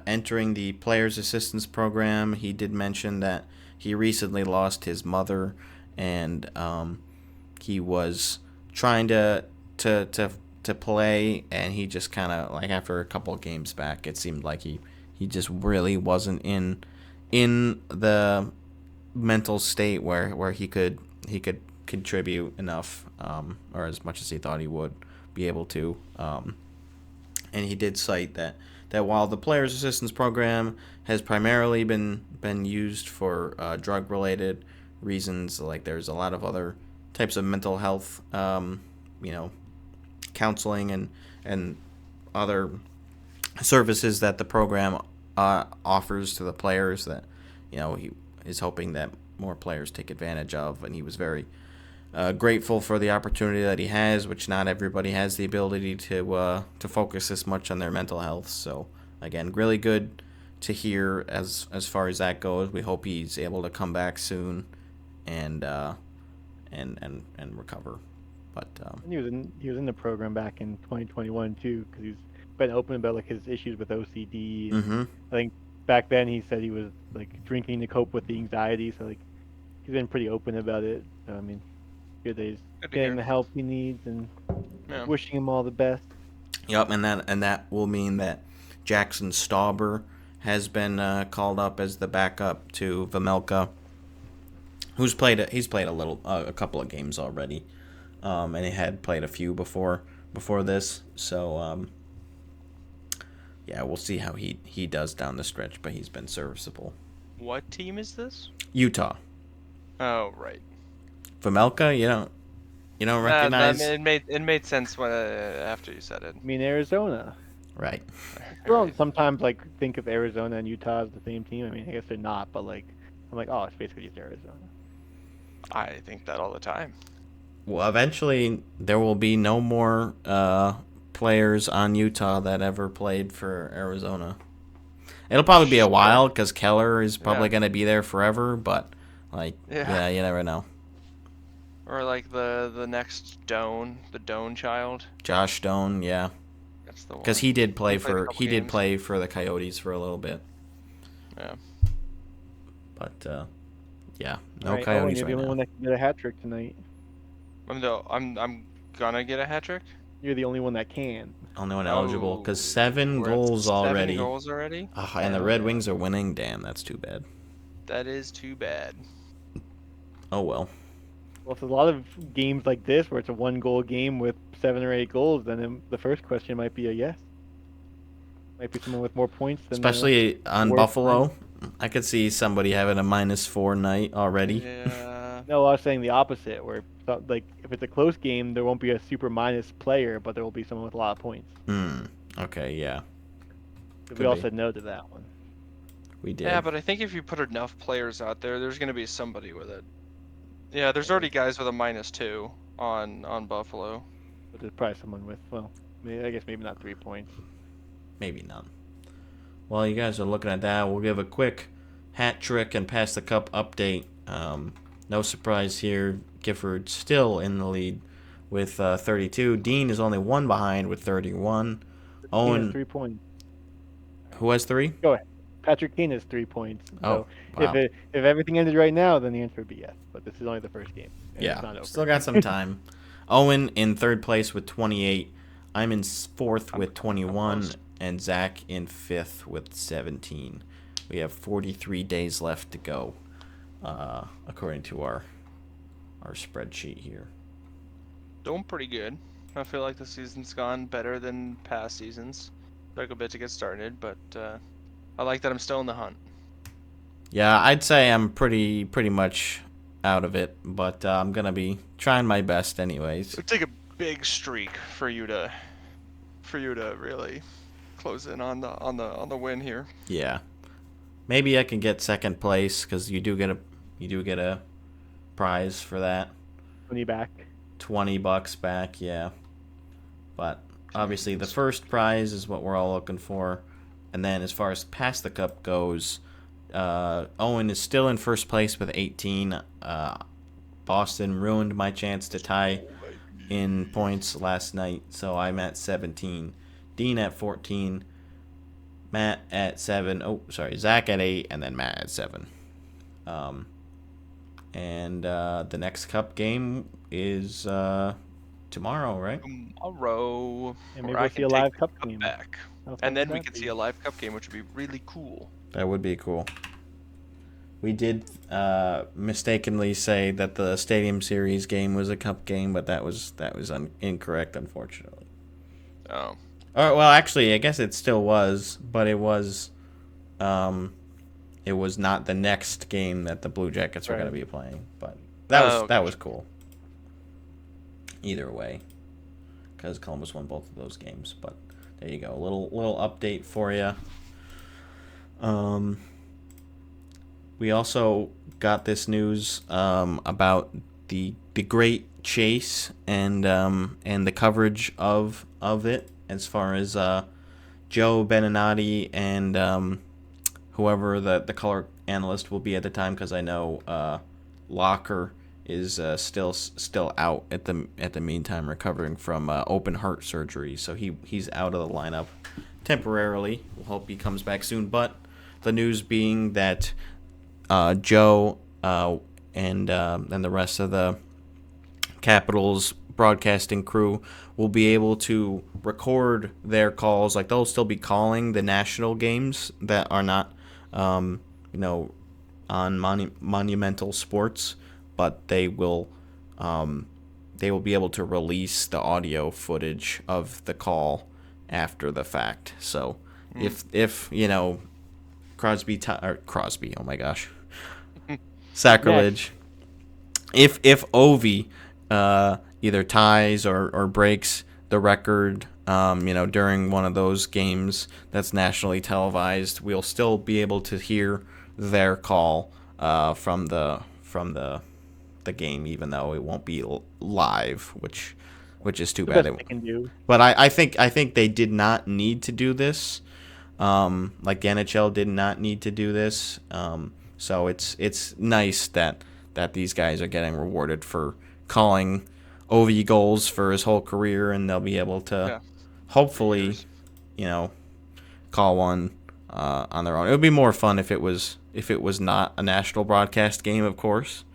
entering the Players Assistance Program. He did mention that he recently lost his mother, and he was trying to play, and he just kind of, like, after a couple of games back, it seemed like he just really wasn't in the mental state where he could contribute enough, or as much as he thought he would be able to. And he did cite that while the Players Assistance Program has primarily been used for drug-related reasons, like, there's a lot of other types of mental health, counseling and other services that the program offers to the players that he is hoping that more players take advantage of. And he was very grateful for the opportunity that he has, which not everybody has the ability to focus this much on their mental health. So again, really good to hear as far as that goes. We hope he's able to come back soon and recover. But He was in the program back in 2021 too, because he's been open about, like, his issues with OCD. mhm. I think back then he said he was, like, drinking to cope with the anxiety. So, like, he's been pretty open about it. So, I mean, good that he's Good to getting hear. the help he needs, and Yeah. wishing him all the best. Yep, and that will mean that Jackson Stauber has been called up as the backup to Vejmelka, who's played a couple of games already, and he had played a few before this. So yeah, we'll see how he does down the stretch, but he's been serviceable. What team is this? Utah, Oh, right. Vejmelka, you don't recognize, It made sense when after you said it. I mean, Arizona. right? I don't sometimes, like, think of Arizona and Utah as the same team. I mean, I guess they're not, but, like, I'm like, oh, it's basically just Arizona. I think that all the time. Well, eventually there will be no more players on Utah that ever played for Arizona. It'll probably be a while because Keller is probably going to be there forever, but, like, yeah, you never know. Or like the next Doan, the Doan child. Josh Stone, yeah, That's the one. because he did play played a couple did games. play for the Coyotes for a little bit, Yeah. but yeah, no All right, Owen, Coyotes you're the right only now. one that can get a hat trick tonight. I'm gonna get a hat trick? You're the only one that can. Only one eligible because Oh, 7 we're at goals 7 already. goals already? And the Red Wings are winning. Damn, that's too bad. That is too bad. Oh well. Well, if there's a lot of games like this where it's a 1-goal game with 7 or 8 goals, then the first question might be a yes. Might be someone with more points than Especially on worst Buffalo. I could see somebody having a -4 night already. Yeah. No, I was saying the opposite, where like if it's a close game, there won't be a super minus player, but there will be someone with a lot of points. Okay, yeah. 'Cause Could we all be. said no to that one. We did. Yeah, but I think if you put enough players out there, there's gonna be somebody with it. Yeah, there's already guys with a -2 on Buffalo. But there's probably someone with, well, I guess maybe not 3 points. Maybe none. While you guys are looking at that, we'll give a quick hat trick and pass the cup update. No surprise here. Gifford still in the lead with 32. Dean is only 1 behind with 31. Kane Owen, has 3 points. who has 3? Go ahead. Patrick Kane has 3 points. Oh, So wow. if everything ended right now, then the answer would be yes. But this is only the first game. And it's not Yeah, over. still got some time. Owen in 3rd place with 28. I'm in 4th with 21. close. And Zach in 5th with 17. We have 43 days left to go, according to our spreadsheet here. Doing pretty good. I feel like the season's gone better than past seasons. Took a bit to get started, but I like that I'm still in the hunt. Yeah, I'd say I'm pretty much out of it, but I'm gonna be trying my best anyways. It would take a big streak for you to really close in on the win here. Yeah, maybe I can get 2nd place because you do get a prize for that. Money back. $20 back, yeah. But obviously the first prize is what we're all looking for, and then as far as past the cup goes, Owen is still in 1st place with 18. Boston ruined my chance to tie in points last night, so I'm at 17. Dean at 14. Matt at 7. Oh, sorry, Zach at 8, and then Matt at 7. And the next cup game is tomorrow, right? Tomorrow, And maybe where I we'll see can a take live the cup cup game. back. How fun And then would we that could be? see a live cup game, which would be really cool. That would be cool. We did mistakenly say that the Stadium Series game was a cup game, but that was incorrect, unfortunately. Oh. Well, actually, I guess it still was, but it was not the next game that the Blue Jackets were Right. going to be playing. But that was gotcha. cool. Either way, because Columbus won both of those games. But there you go, a little update for you. We also got this news about the great chase and the coverage of it, as far as Joe Beninati and whoever the color analyst will be at the time, because I know Locker is still out at the meantime, recovering from open heart surgery, so he's out of the lineup temporarily. We'll hope he comes back soon. But the news being that Joe and the rest of the Capitals broadcasting crew will be able to record their calls. Like, they'll still be calling the national games that are not, on Monumental Sports, but they will be able to release the audio footage of the call after the fact. So if Crosby, oh my gosh, sacrilege. If Ovi either ties or breaks the record, during one of those games that's nationally televised, we'll still be able to hear their call from the game, even though it won't be live, which is too The bad. best they can do. But I think they did not need to do this. Like the NHL did not need to do this. So it's nice that these guys are getting rewarded for calling OV goals for his whole career, and they'll be able to hopefully, call one on their own. It would be more fun if it was not a national broadcast game, of course.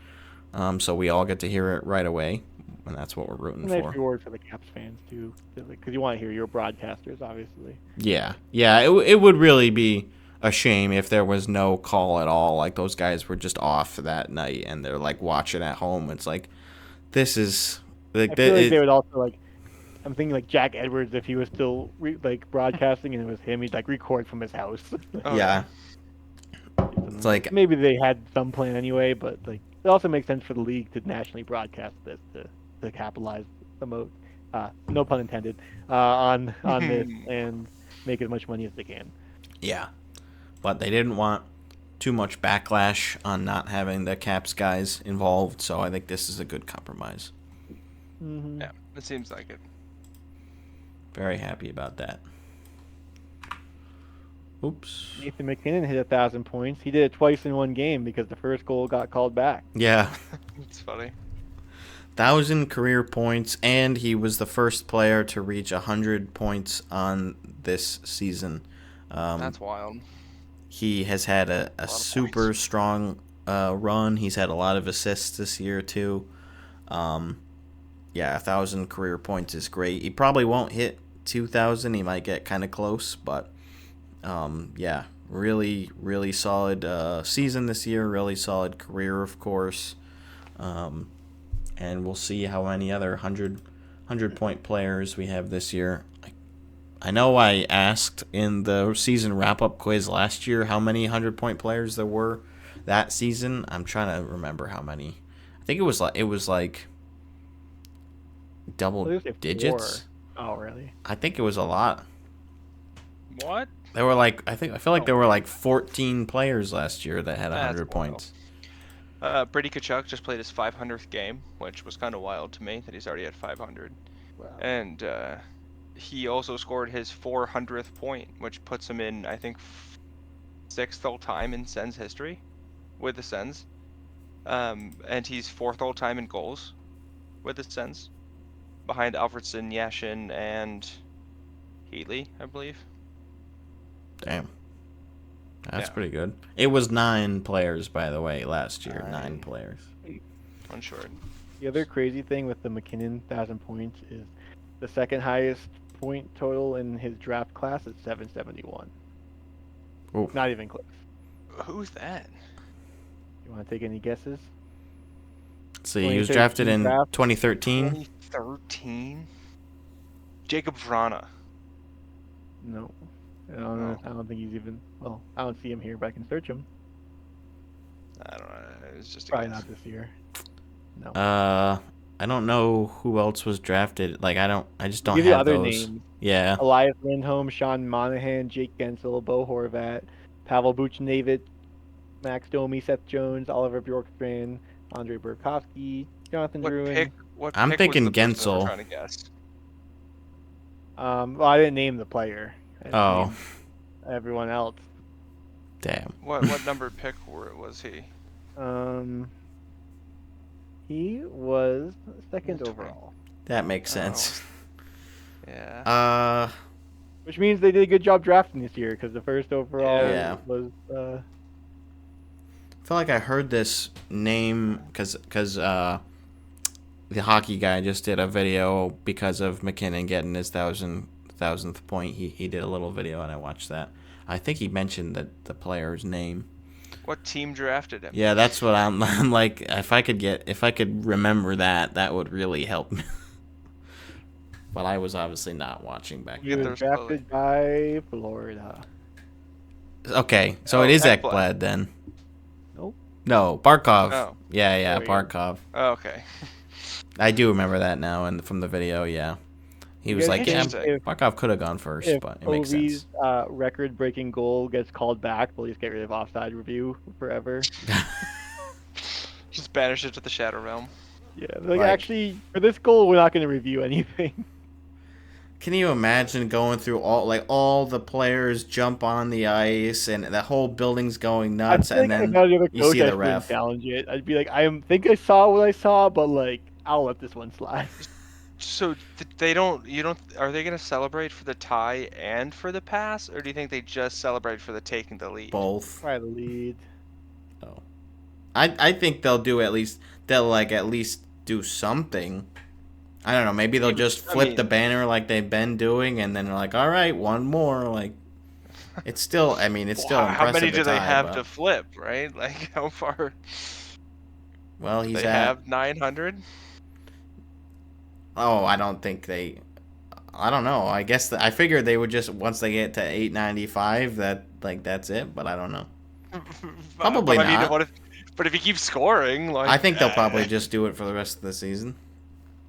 So we all get to hear it right away, and that's what we're rooting A nice for. reward for the Caps fans too, because you want to hear your broadcasters, obviously. Yeah. It would really be a shame if there was no call at all. Like those guys were just off that night and they're like watching at home. It's like this is like I feel like they would also like. I'm thinking like Jack Edwards if he was still broadcasting and it was him, he'd like record from his house. Oh, yeah. It's like maybe they had some plan anyway, but like it also makes sense for the league to nationally broadcast this to capitalize the most, no pun intended, on this and make as much money as they can. yeah. But they didn't want too much backlash on not having the Caps guys involved, so I think this is a good compromise. Mm-hmm. Yeah, it seems like it. Very happy about that. Oops. Nathan MacKinnon hit 1,000 points. He did it twice in one game because the first goal got called back. Yeah. It's funny. 1,000 career points, and he was the first player to reach 100 points on this season. That's wild. He has had a super strong run. He's had a lot of assists this year, too. 1,000 career points is great. He probably won't hit 2,000. He might get kind of close, but really, really solid season this year. Really solid career, of course. And we'll see how many other 100-point players we have this year. I know I asked in the season wrap-up quiz last year how many 100-point players there were that season. I'm trying to remember how many. I think it was like double digits. 4. Oh, really? I think it was a lot. What? There were I feel like there were like 14 players last year that had 100 wild. points. Brady Tkachuk just played his 500th game, which was kind of wild to me that he's already at 500. Wow. And he also scored his 400th point, which puts him in, I think, 6th all time in Sens history with the Sens. And he's 4th all time in goals with the Sens, behind Alfredsson, Yashin, and Heatley, I believe. Damn. That's pretty good. It was 9 players, by the way, last year. 9 players. Unsure. The other crazy thing with the MacKinnon 1,000 points is the second highest point total in his draft class is 771. Ooh. Not even close. Who's that? You want to take any guesses? Let's see, he was drafted in 2013. 2013? Jacob Vrana. No. I don't know. I don't think he's even. Well, I don't see him here, but I can search him. I don't know. It's just a Probably guess. not this year. No. I don't know who else was drafted. Like I just don't Give you have other those. names. Yeah. Elias Lindholm, Sean Monahan, Jake Gensel, Bo Horvat, Pavel Buchnevich, Max Domi, Seth Jones, Oliver Bjorkstrand, Andre Burakovsky, Jonathan Drouin. I'm thinking was the person that we're Gensel. trying to guess? Well, I didn't name the player. I just Oh. named everyone else. Damn. What number pick was he? He was second That's overall, That makes sense. Yeah. which means they did a good job drafting this year because the first overall Yeah. was. I feel like I heard this name because the hockey guy just did a video because of MacKinnon getting his 1,000th point. He did a little video and I watched that. I think he mentioned the player's name. What team drafted him? Yeah, that's what I'm like. If I could remember that would really help me. But I was obviously not watching back He then. was drafted by Florida. Okay, so it is Ekblad. Ekblad then. Nope. No, Barkov. Oh. Yeah, Oh, yeah. Barkov. Oh, okay. I do remember that now, and from the video, yeah. He was Yeah, like, yeah, interesting. Barkov could have gone first, If but it makes sense. Ovi's record-breaking goal gets called back, we'll just get rid of offside review forever. Just banish it to the Shadow Realm. Yeah, Like- actually, for this goal, we're not going to review anything. Can you imagine going through all the players jump on the ice and the whole building's going nuts, and then you see the ref? Challenge it. I'd be like, think I saw what I saw, but like, I'll let this one slide. So are they gonna celebrate for the tie and for the pass, or do you think they just celebrate for the taking the lead? Both. Try the lead. Oh, I think they'll at least do something. I don't know. Maybe they'll just I flip mean- the banner like they've been doing, and then they're like, all right, one more. Like, it's still. I mean, it's still Well, impressive. how many do to they tie, have but- to flip, right? Like, how far? Well, he's They at. have 900. Oh, I don't think they. I don't know. I guess I figured they would just once they get to 895 that like that's it, but I don't know. Probably but, I not. mean, but if he keeps scoring, like, I think they'll probably just do it for the rest of the season.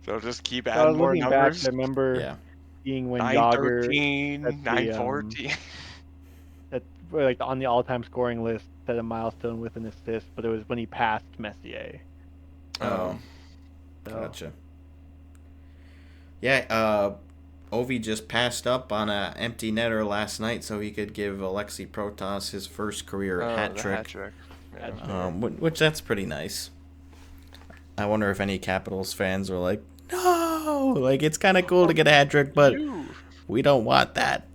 they'll just keep So adding more looking back, numbers. I remember Yeah. seeing when Yager 913, at the, 914. that like on the all-time scoring list set a milestone with an assist, but it was when he passed Messier. Oh, So, gotcha. Yeah. Ovi just passed up on a empty netter last night, so he could give Alexei Protas his first career hat the trick. hat trick. Yeah. That's Which that's pretty nice. I wonder if any Capitals fans were like, no, like it's kind of cool to get a hat trick, but we don't want that.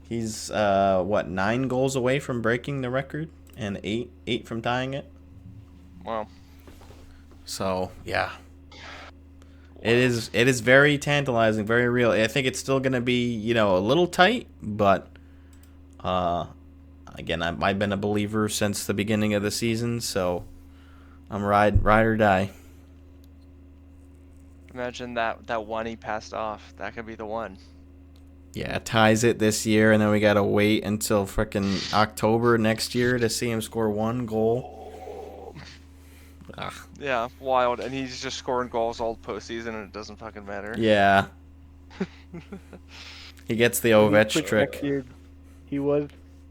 He's 9 goals away from breaking the record and eight from tying it. Wow. So yeah, it is very tantalizing, very real. I think it's still gonna be a little tight, but again, I've been a believer since the beginning of the season, so I'm ride or die. Imagine that one he passed off. That could be the one. Yeah, ties it this year, and then we gotta wait until frickin' October next year to see him score 1 goal. Ugh. Yeah, wild. And he's just scoring goals all postseason, and it doesn't fucking matter. Yeah. He gets the Ovech trick. He was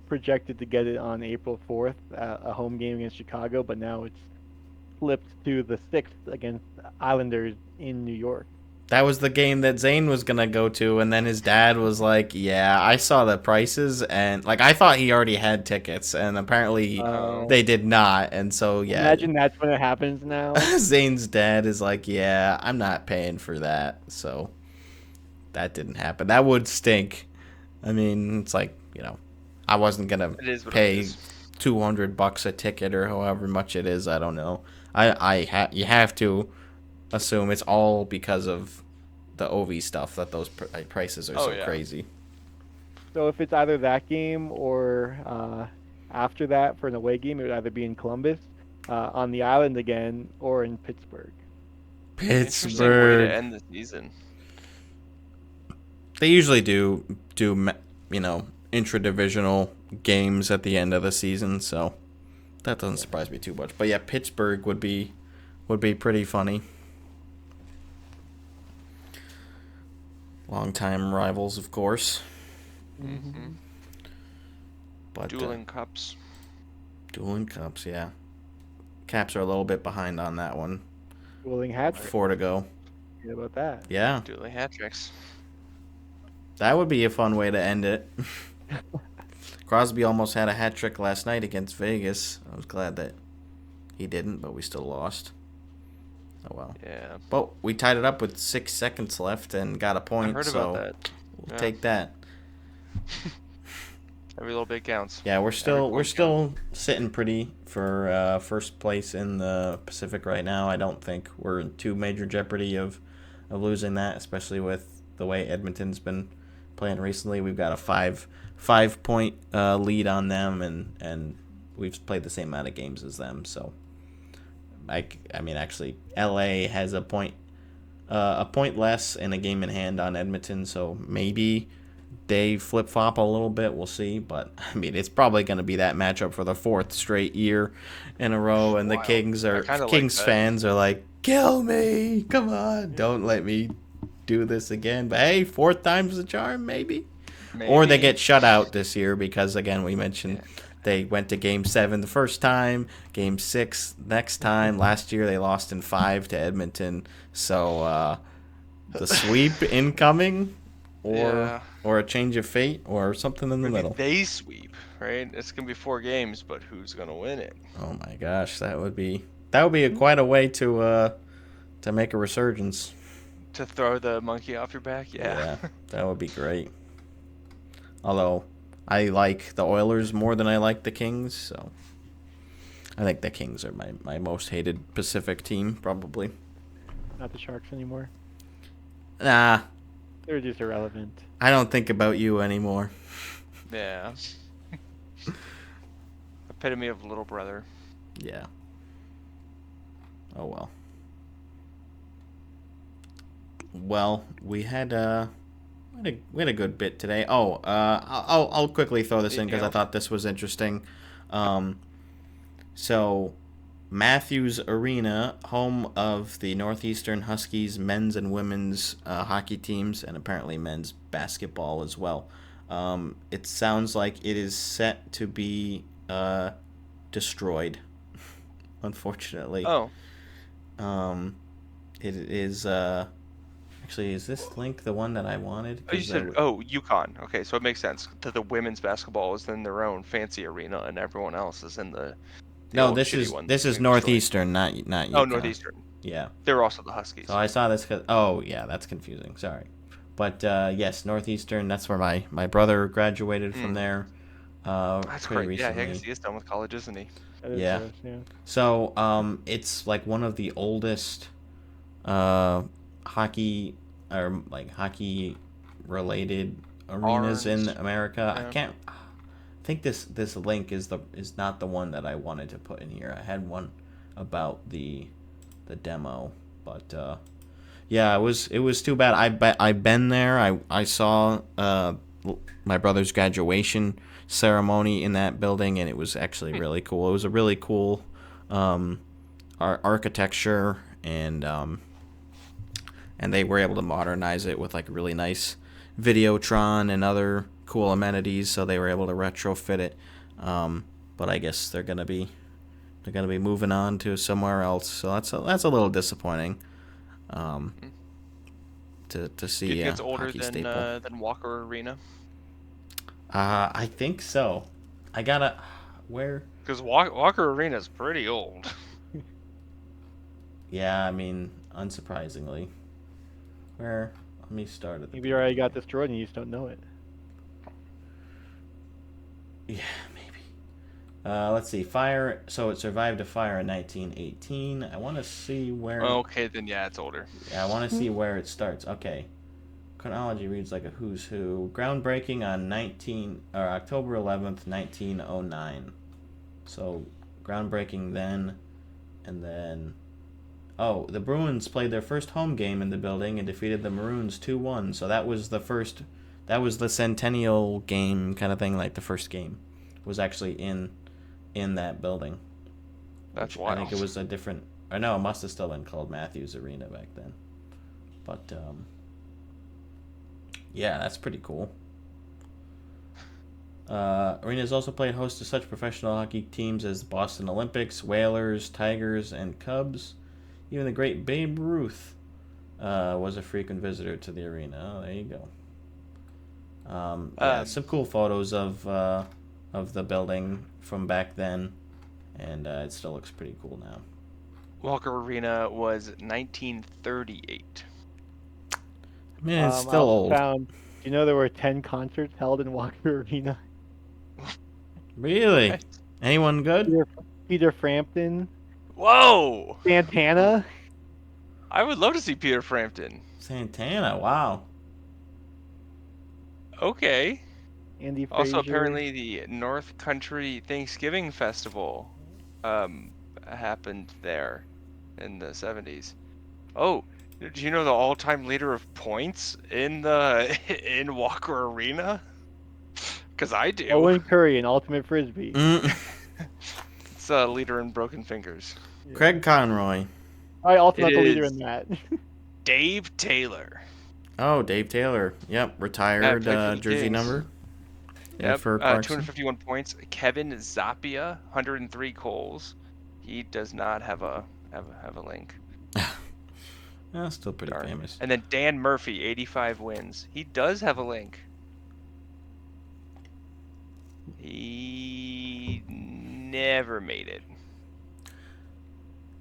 projected to get it on April 4th, a home game against Chicago, but now it's flipped to the 6th against Islanders in New York. That was the game that Zane was gonna go to, and then his dad was like, "Yeah, I saw the prices, and like I thought he already had tickets, and apparently they did not." And so yeah, Imagine that's when it happens now. Zane's dad is like, "Yeah, I'm not paying for that." So that didn't happen. That would stink. I mean, it's like I wasn't gonna It is what it pay is. $200 a ticket or however much it is. I don't know. You have to assume it's all because of the OV stuff that those prices are so crazy. So if it's either that game or after that for an away game, it would either be in Columbus, on the island again, or in Pittsburgh. Interesting way Pittsburgh. to end the season. They usually do intra-divisional games at the end of the season, so that doesn't surprise me too much. But yeah, Pittsburgh would be pretty funny. Longtime rivals, of course. Mm-hmm. But Dueling cups. dueling cups, yeah. Caps are a little bit behind on that one. Dueling hat trick. 4 to go. How about that? Yeah, Dueling hat tricks. that would be a fun way to end it. Crosby almost had a hat trick last night against Vegas. I was glad that he didn't, but we still lost. Oh well. Yeah. But we tied it up with 6 seconds left and got a point. I heard so about that. we'll take that. Every little bit counts. Yeah, we're still point sitting pretty for first place in the Pacific right now. I don't think we're in too major jeopardy of losing that, especially with the way Edmonton's been playing recently. We've got a five point lead on them, and we've played the same amount of games as them. So, I mean, actually, LA has a point less and a game in hand on Edmonton. So maybe they flip flop a little bit. We'll see, but I mean, it's probably going to be that matchup for the 4th straight year in a row. And the Wild. Kings I kinda like Kings that. fans are like, "Kill me! Come on, don't let me do this again." But hey, 4th time's the charm, maybe. Or they get shut out this year because, again, we mentioned they went to Game 7 the first time, Game 6 next time. Last year they lost in 5 to Edmonton. So the sweep incoming, or a change of fate, or something in the Maybe middle. they sweep, right? It's gonna be 4 games, but who's gonna win it? Oh my gosh, that would be quite a way to make a resurgence. To throw the monkey off your back? Yeah. That would be great. Although I like the Oilers more than I like the Kings, so I think the Kings are my most hated Pacific team, probably. Not the Sharks anymore. Nah, They're just irrelevant. I don't think about you anymore. Yeah. Epitome of little brother. Yeah. Oh well. Well, we had a good bit today. Oh, I'll quickly throw this in Anything because I else? thought this was interesting. Um, so Matthews Arena, home of the Northeastern Huskies men's and women's hockey teams, and apparently men's basketball as well. It sounds like it is set to be destroyed. Unfortunately, Oh, it is. Actually, is this link the one that I wanted? you said Yukon. Okay, so it makes sense that the women's basketball is in their own fancy arena, and everyone else is in the No, old this shitty is one this that's is getting destroyed. Northeastern, not Oh, Yukon. Northeastern. Yeah. They're also the Huskies. So I saw this. Oh, yeah, that's confusing. Sorry, but yes, Northeastern. That's where my brother graduated from there. That's Pretty great. Yeah, I recently. guess he is done with college, isn't he? That is Yeah. gross, yeah. So it's like one of the oldest hockey or like hockey related arenas in Arms. America. Yeah. I think this link is not the one that I wanted to put in here. I had one about the demo, but yeah, it was too bad. I've been there. I saw my brother's graduation ceremony in that building, and it was actually really cool. It was a really cool architecture, and they were able to modernize it with like really nice Videotron and other cool amenities. So they were able to retrofit it. But I guess they're gonna be moving on to somewhere else. So that's a little disappointing. To see Do you think it's a older hockey staple. than Walker Arena? I think so. I gotta where. Because Walker Arena is pretty old. Yeah, I mean, unsurprisingly. Where? Let me start at the Maybe you already got destroyed and you just don't know it. Yeah, maybe. Let's see. Fire. So it survived a fire in 1918. I want to see where. Okay, then yeah, it's older. Yeah, I want to see where it starts. Okay. Chronology reads like a who's who. Groundbreaking on October 11th, 1909. So groundbreaking then, and then. Oh, the Bruins played their first home game in the building and defeated the Maroons 2-1. So that was the first. That was the centennial game kind of thing. Like the first game was actually in that building. That's I think wild. it was a different. Or no, it must have still been called Matthews Arena back then. But yeah, that's pretty cool. Arena has also played host to such professional hockey teams as the Boston Olympics, Whalers, Tigers, and Cubs. Even the great Babe Ruth was a frequent visitor to the arena. Oh, there you go. Yeah, some cool photos of the building from back then, and it still looks pretty cool now. Walker Arena was 1938. I mean, it's I still also old. found, do you know there were 10 concerts held in Walker Arena? Really? Anyone good? Peter Frampton, Whoa! Santana. I would love to see Peter Frampton. Santana, wow. Okay. Andy Also, Frazier. apparently, the North Country Thanksgiving Festival happened there in the 70s. Oh, do you know the all-time leader of points in Walker Arena? Because I do. Owen Curry in Ultimate Frisbee. It's a leader in Broken Fingers. Craig Conroy. All right, also not It the leader is. in that. Dave Taylor. Oh, Dave Taylor. Yep, retired played for the jersey Kings. number. Yep, For Clarkson. 251 points. Kevin Zappia, 103 goals. He does not have a link. Still pretty Darn. famous. And then Dan Murphy, 85 wins. He does have a link. He never made it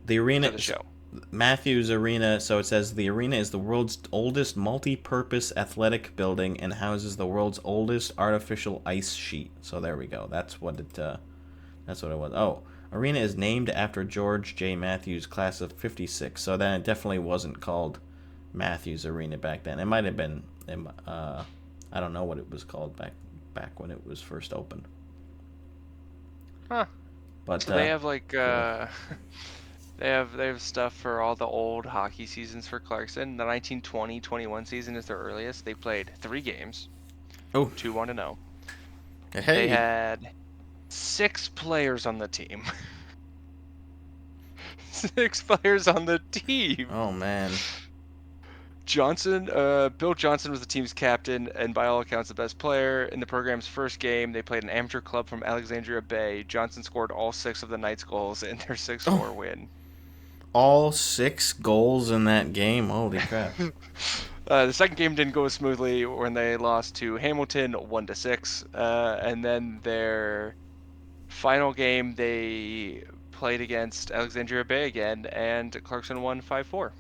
The arena. to the show. Matthews Arena, so it says the arena is the world's oldest multi-purpose athletic building and houses the world's oldest artificial ice sheet. So there we go. That's what it was. Oh, arena is named after George J. Matthews, class of '56. So then it definitely wasn't called Matthews Arena back then. It might have been, I don't know what it was called back when it was first opened. Huh. But So they have like cool. they have stuff for all the old hockey seasons for Clarkson. The 1920-21 season is their earliest. They played 3 games. Oh. 2-1-0. Hey. They had 6 players on the team. 6 players on the team. Oh man. Bill Johnson was the team's captain and by all accounts the best player. In the program's first game, they played an amateur club from Alexandria Bay. Johnson scored all 6 of the Knights' goals in their 6-4 win. All 6 goals in that game. Holy crap. The second game didn't go as smoothly when they lost to Hamilton 1-6. And then their final game, they played against Alexandria Bay again, and Clarkson won 5-4.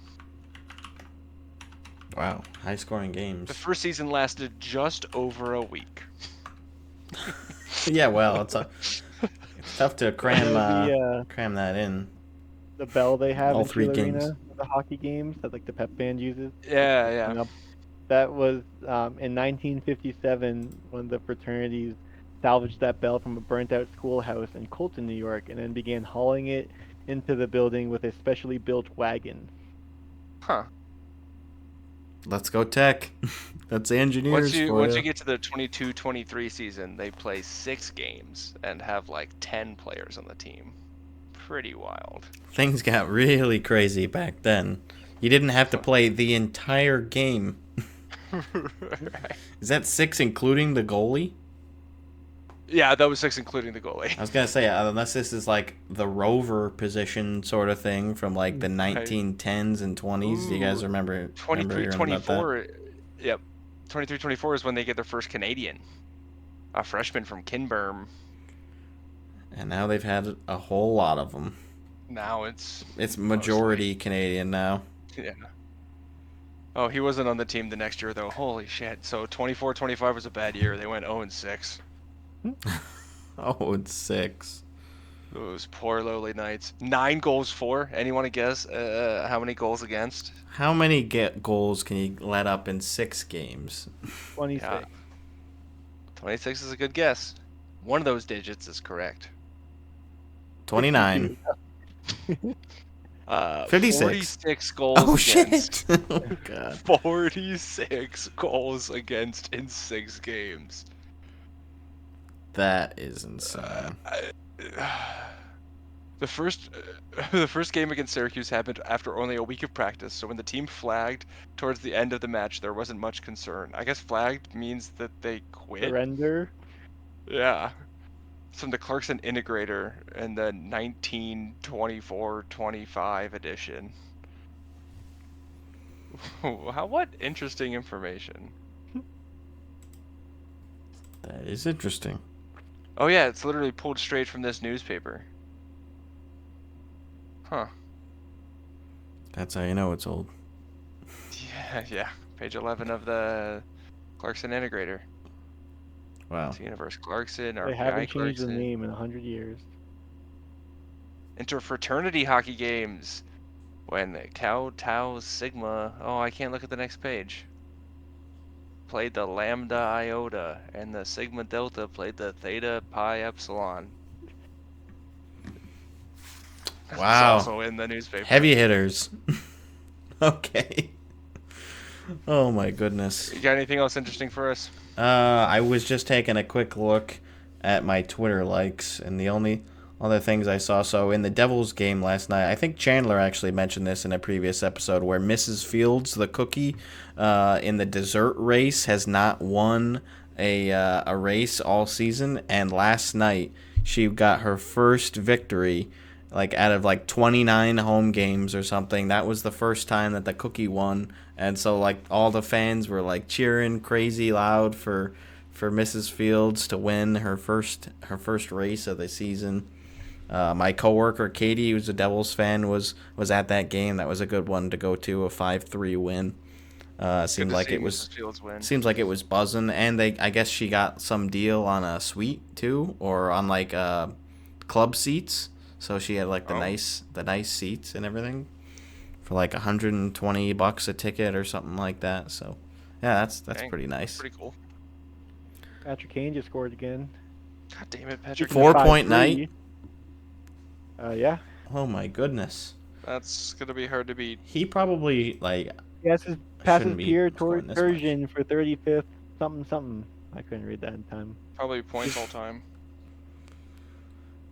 Wow, high scoring games. The first season lasted just over a week. Yeah, well, it's tough to cram that in. The bell they have All in 3 Teal games. Arena, the hockey games that like the pep band uses. Yeah. That was in 1957 when the fraternities salvaged that bell from a burnt-out schoolhouse in Colton, New York, and then began hauling it into the building with a specially built wagon. Huh. Let's go Tech. That's engineers Once you get to the 22-23 season, they play 6 games and have like 10 players on the team. Pretty wild. Things got really crazy back then. You didn't have to play the entire game. Right. Is that 6 including the goalie? Yeah, that was 6 including the goalie. I was going to say, unless this is like the rover position sort of thing from like the 1910s and 20s. Do you guys remember 23-24? Yep. 23-24 is when they get their first Canadian. A freshman from Kinburn. And now they've had a whole lot of them. Now it's majority mostly Canadian now. Yeah. Oh, he wasn't on the team the next year though. Holy shit. So 24-25 was a bad year. They went 0-6. Oh, it's 6. Those poor lowly Knights. 9 goals for. Anyone to guess how many goals against? How many goals can you let up in 6 games? 26. Yeah. 26 is a good guess. One of those digits is correct. 29. 56. 46 goals Oh, against. shit. Oh, God. 46 goals against in 6 games. That is insane. The first game against Syracuse happened after only a week of practice, so when the team flagged towards the end of the match, there wasn't much concern. I guess flagged means that they quit. Surrender. Yeah. It's from the Clarkson Integrator in the 1924-25 edition. What interesting information. That is interesting. Oh yeah, it's literally pulled straight from this newspaper. Huh. That's how you know it's old. Yeah. Page 11 of the Clarkson Integrator. Wow. It's Universe Clarkson, They RPI haven't changed the Clarkson. name in 100 years. Interfraternity hockey games. When Tau Tau Sigma. Oh, I can't look at the next page. Played the Lambda Iota, and the Sigma Delta played the Theta Pi Epsilon. Wow. It's also in the newspaper. Heavy hitters. Okay. Oh my goodness. You got anything else interesting for us? I was just taking a quick look at my Twitter likes, and the only other things I saw. So in the Devils game last night, I think Chandler actually mentioned this in a previous episode, where Mrs. Fields, the cookie, in the dessert race, has not won a race all season, and last night she got her first victory, like out of like 29 home games or something. That was the first time that the cookie won, and so like all the fans were like cheering crazy loud for Mrs. Fields to win her first race of the season. My coworker Katie, who's a Devils fan, was at that game. That was a good one to go to, a 5-3 win. Seemed like it was seems like it was buzzing, and I guess she got some deal on a suite too, or on like club seats. So she had like the nice seats and everything for like $120 a ticket or something like that. So, yeah, that's Dang, pretty that's nice. pretty cool. Patrick Kane just scored again. God damn it, Patrick. Speaking of 4-point 5-3, night. Yeah. Oh my goodness. That's gonna be hard to beat. He probably Passes shouldn't be Pierre scoring this much. Turgeon for 35th something. I couldn't read that in time. Probably points all time.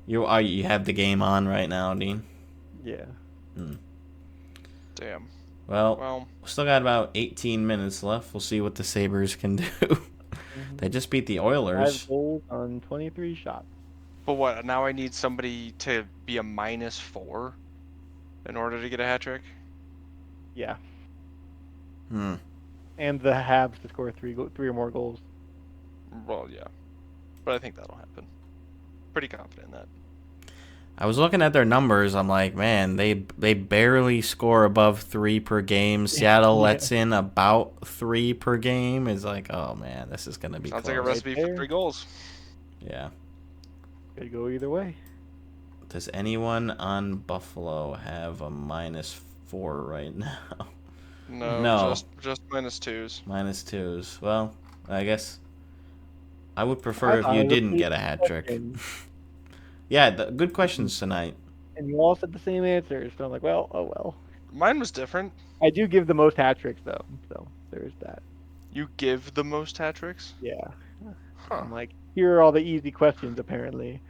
You have the game on right now, Dean. Yeah. Damn. Well, still got about 18 minutes left. We'll see what the Sabres can do. They just beat the Oilers. 5 goals on 23 shots. But what? Now I need somebody to be a -4 in order to get a hat trick. Yeah. Hmm. And the Habs to score 3 or more goals. Well, yeah, but I think that'll happen. Pretty confident in that. I was looking at their numbers. I'm like, man, they barely score above 3 per game. Seattle lets in about 3 per game. It's like, oh man, this is gonna be Sounds close. like a recipe for 3 goals. Yeah. Could go either way. Does anyone on Buffalo have a -4 right now? No. Just -2s. -2s. Well, I guess I would prefer if thought you it was a didn't pretty get a hat trick. question. Yeah, good questions tonight. And you all said the same answers, so I'm like, well, oh well. Mine was different. I do give the most hat tricks though, so there's that. You give the most hat tricks? Yeah. Huh. I'm like, here are all the easy questions apparently.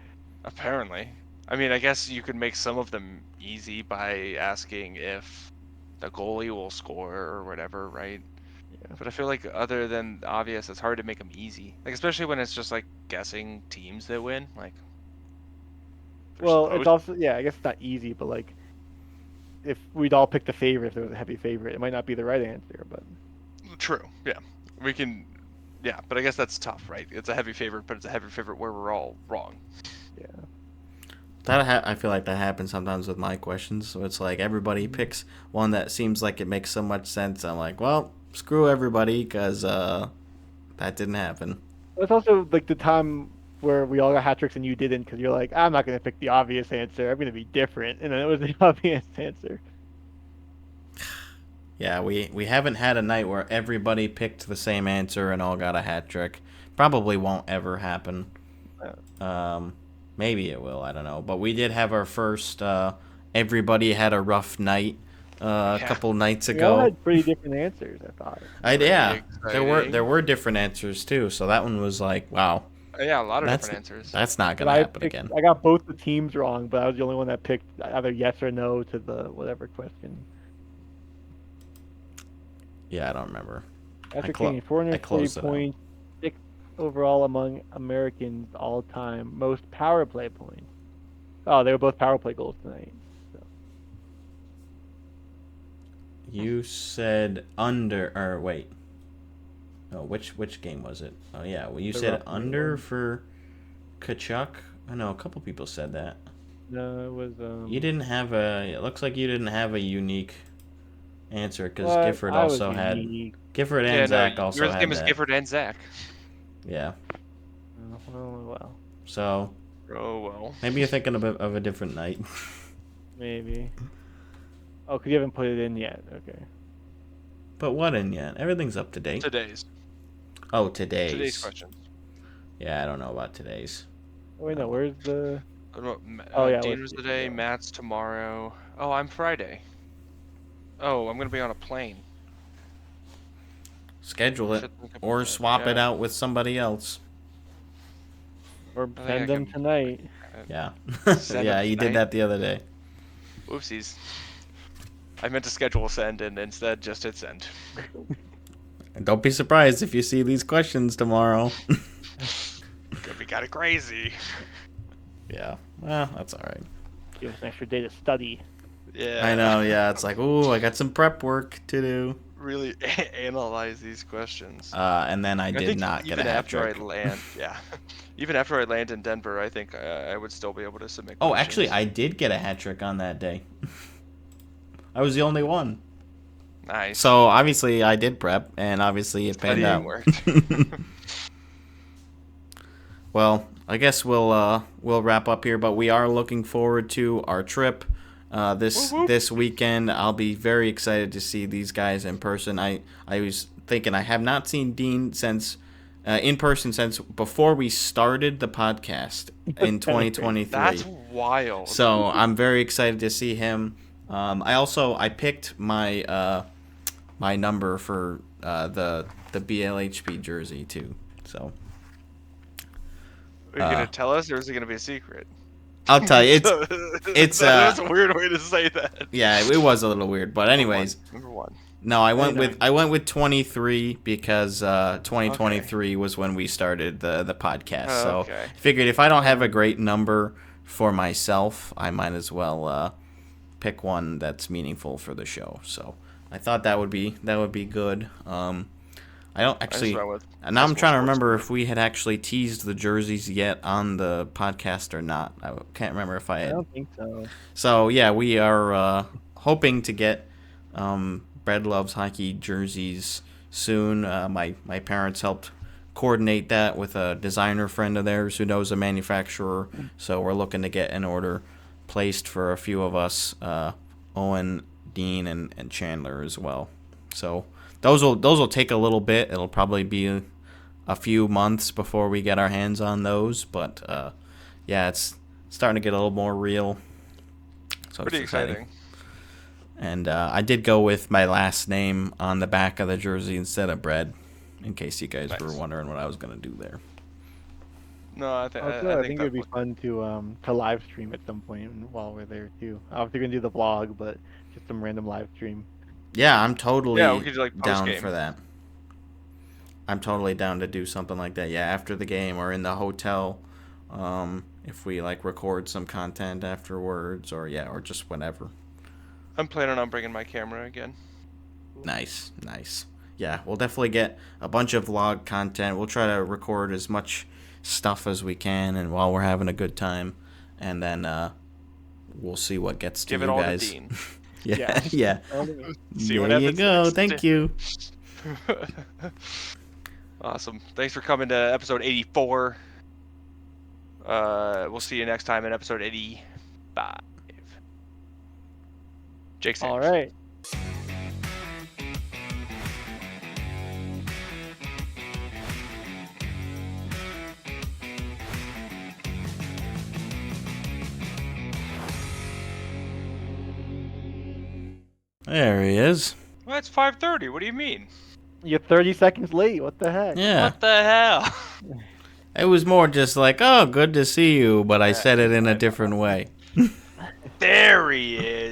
Apparently. I mean, I guess you could make some of them easy by asking if the goalie will score or whatever, right? Yeah. But I feel like other than the obvious, it's hard to make them easy. Like, especially when it's just like guessing teams that win. Like, they're Well, it's supposed- also I guess it's not easy, but like if we'd all pick the favorite, if there was a heavy favorite, it might not be the right answer, but True. Yeah. We can. Yeah, but I guess that's tough, right? It's a heavy favorite, but it's a heavy favorite where we're all wrong. yeah. I feel like that happens sometimes with my questions. So it's like everybody picks one that seems like it makes so much sense. I'm like, well, screw everybody, because that didn't happen. It's also like the time where we all got hat tricks and you didn't because you're like, I'm not going to pick the obvious answer. I'm going to be different. And then it was the obvious answer. Yeah, we haven't had a night where everybody picked the same answer and all got a hat trick. Probably won't ever happen. Maybe it will, I don't know. But we did have our first everybody had a rough night a couple nights We all ago. had pretty different answers, I thought. Yeah, Exciting. there were different answers too. So that one was like, wow, Yeah, a lot of That's- different answers. that's not But gonna happen again. I got both the teams wrong, but I was the only one that picked either yes or no to the whatever question. Yeah, I don't remember. Patrick clo- Kane, I 440 closed it out. points, 6th overall among Americans all time, most power play points. Oh, they were both power play goals tonight. You said under, or wait. No, which game was it? Oh yeah, well you The said rough under one. for Kachuk. I know a couple people said that. No, it was You didn't have a. It looks like you didn't have a unique answer because What? Gifford I was also had. unique. Gifford and Zach also Yours had game is that. Gifford and Zach. Yeah. Well, So Oh well. maybe you're thinking of a different night. maybe. Oh, because you haven't put it in yet. Okay. But what in yet? Everything's up to date. Today's Today's. questions. Yeah, I don't know about today's. Oh, wait, no, where's the... Oh yeah, Dean let's was see. today. Yeah. Matt's tomorrow. Oh, I'm Friday. Oh, I'm gonna be on a plane. Schedule it Should think about or that. swap it Yeah. out with somebody else. Or think I send them can- tonight. Yeah. Send Yeah, it you did tonight. that the other day. Whoopsies. I meant to schedule send and instead just hit send. And don't be surprised if you see these questions tomorrow. Could be kind of crazy. Yeah. Well, that's all right. Give us an extra day to study. Yeah. I know, yeah. It's like, ooh, I got some prep work to do. Really analyze these questions. And then I did think not get a even hat after trick. I land, yeah. Even after I land in Denver, I think I would still be able to submit. Oh, questions. actually, I did get a hat trick on that day. I was the only one. Nice. So obviously I did prep, and obviously it panned Studying out. worked. Well, I guess we'll wrap up here, but we are looking forward to our trip. this weekend. I'll be very excited to see these guys in person. I was thinking I have not seen Dean since in person since before we started the podcast in 2023. That's wild. So I'm very excited to see him. I picked my my number for the BLHP jersey too. So Are you gonna tell us, or is it gonna be a secret? I'll tell you, it's that's a weird way to say that. Yeah, it was a little weird, but anyways. Number one. No, I went with 23 because 2023 was when we started the podcast. So I figured if I don't have a great number for myself, I might as well pick one that's meaningful for the show. So I thought that would be good. I don't actually. Now I'm trying to remember if we had actually teased the jerseys yet on the podcast or not. I can't remember if I had. I don't think so. So yeah, we are hoping to get Bread Loves Hockey jerseys soon. My parents helped coordinate that with a designer friend of theirs who knows a manufacturer. So we're looking to get an order placed for a few of us, Owen, Dean, and Chandler as well. So those will take a little bit. It'll probably be a few months before we get our hands on those. But yeah, it's starting to get a little more real. So pretty exciting. And I did go with my last name on the back of the jersey instead of Bread, in case you guys were wondering what I was going to do there. No, I think it would be fun to live stream at some point while we're there too. Obviously, we're gonna do the vlog, but just some random live stream. Yeah, I'm totally we could do, like, down post-game. for that. I'm totally down to do something like that. Yeah, after the game or in the hotel, if we like record some content afterwards, or just whenever. I'm planning on bringing my camera again. Nice. Yeah, we'll definitely get a bunch of vlog content. We'll try to record as much stuff as we can, and while we're having a good time, and then we'll see what gets to Give you it all guys. to Dean. Yeah. See what there you happens go. next. Thank you. Awesome. Thanks for coming to episode 84. We'll see you next time in episode 85. Jake Sanders. All right. There he is. Well, it's 5:30. What do you mean? You're 30 seconds late. What the heck? Yeah. What the hell? It was more just like, oh, good to see you, but I said it in a different way. There he is.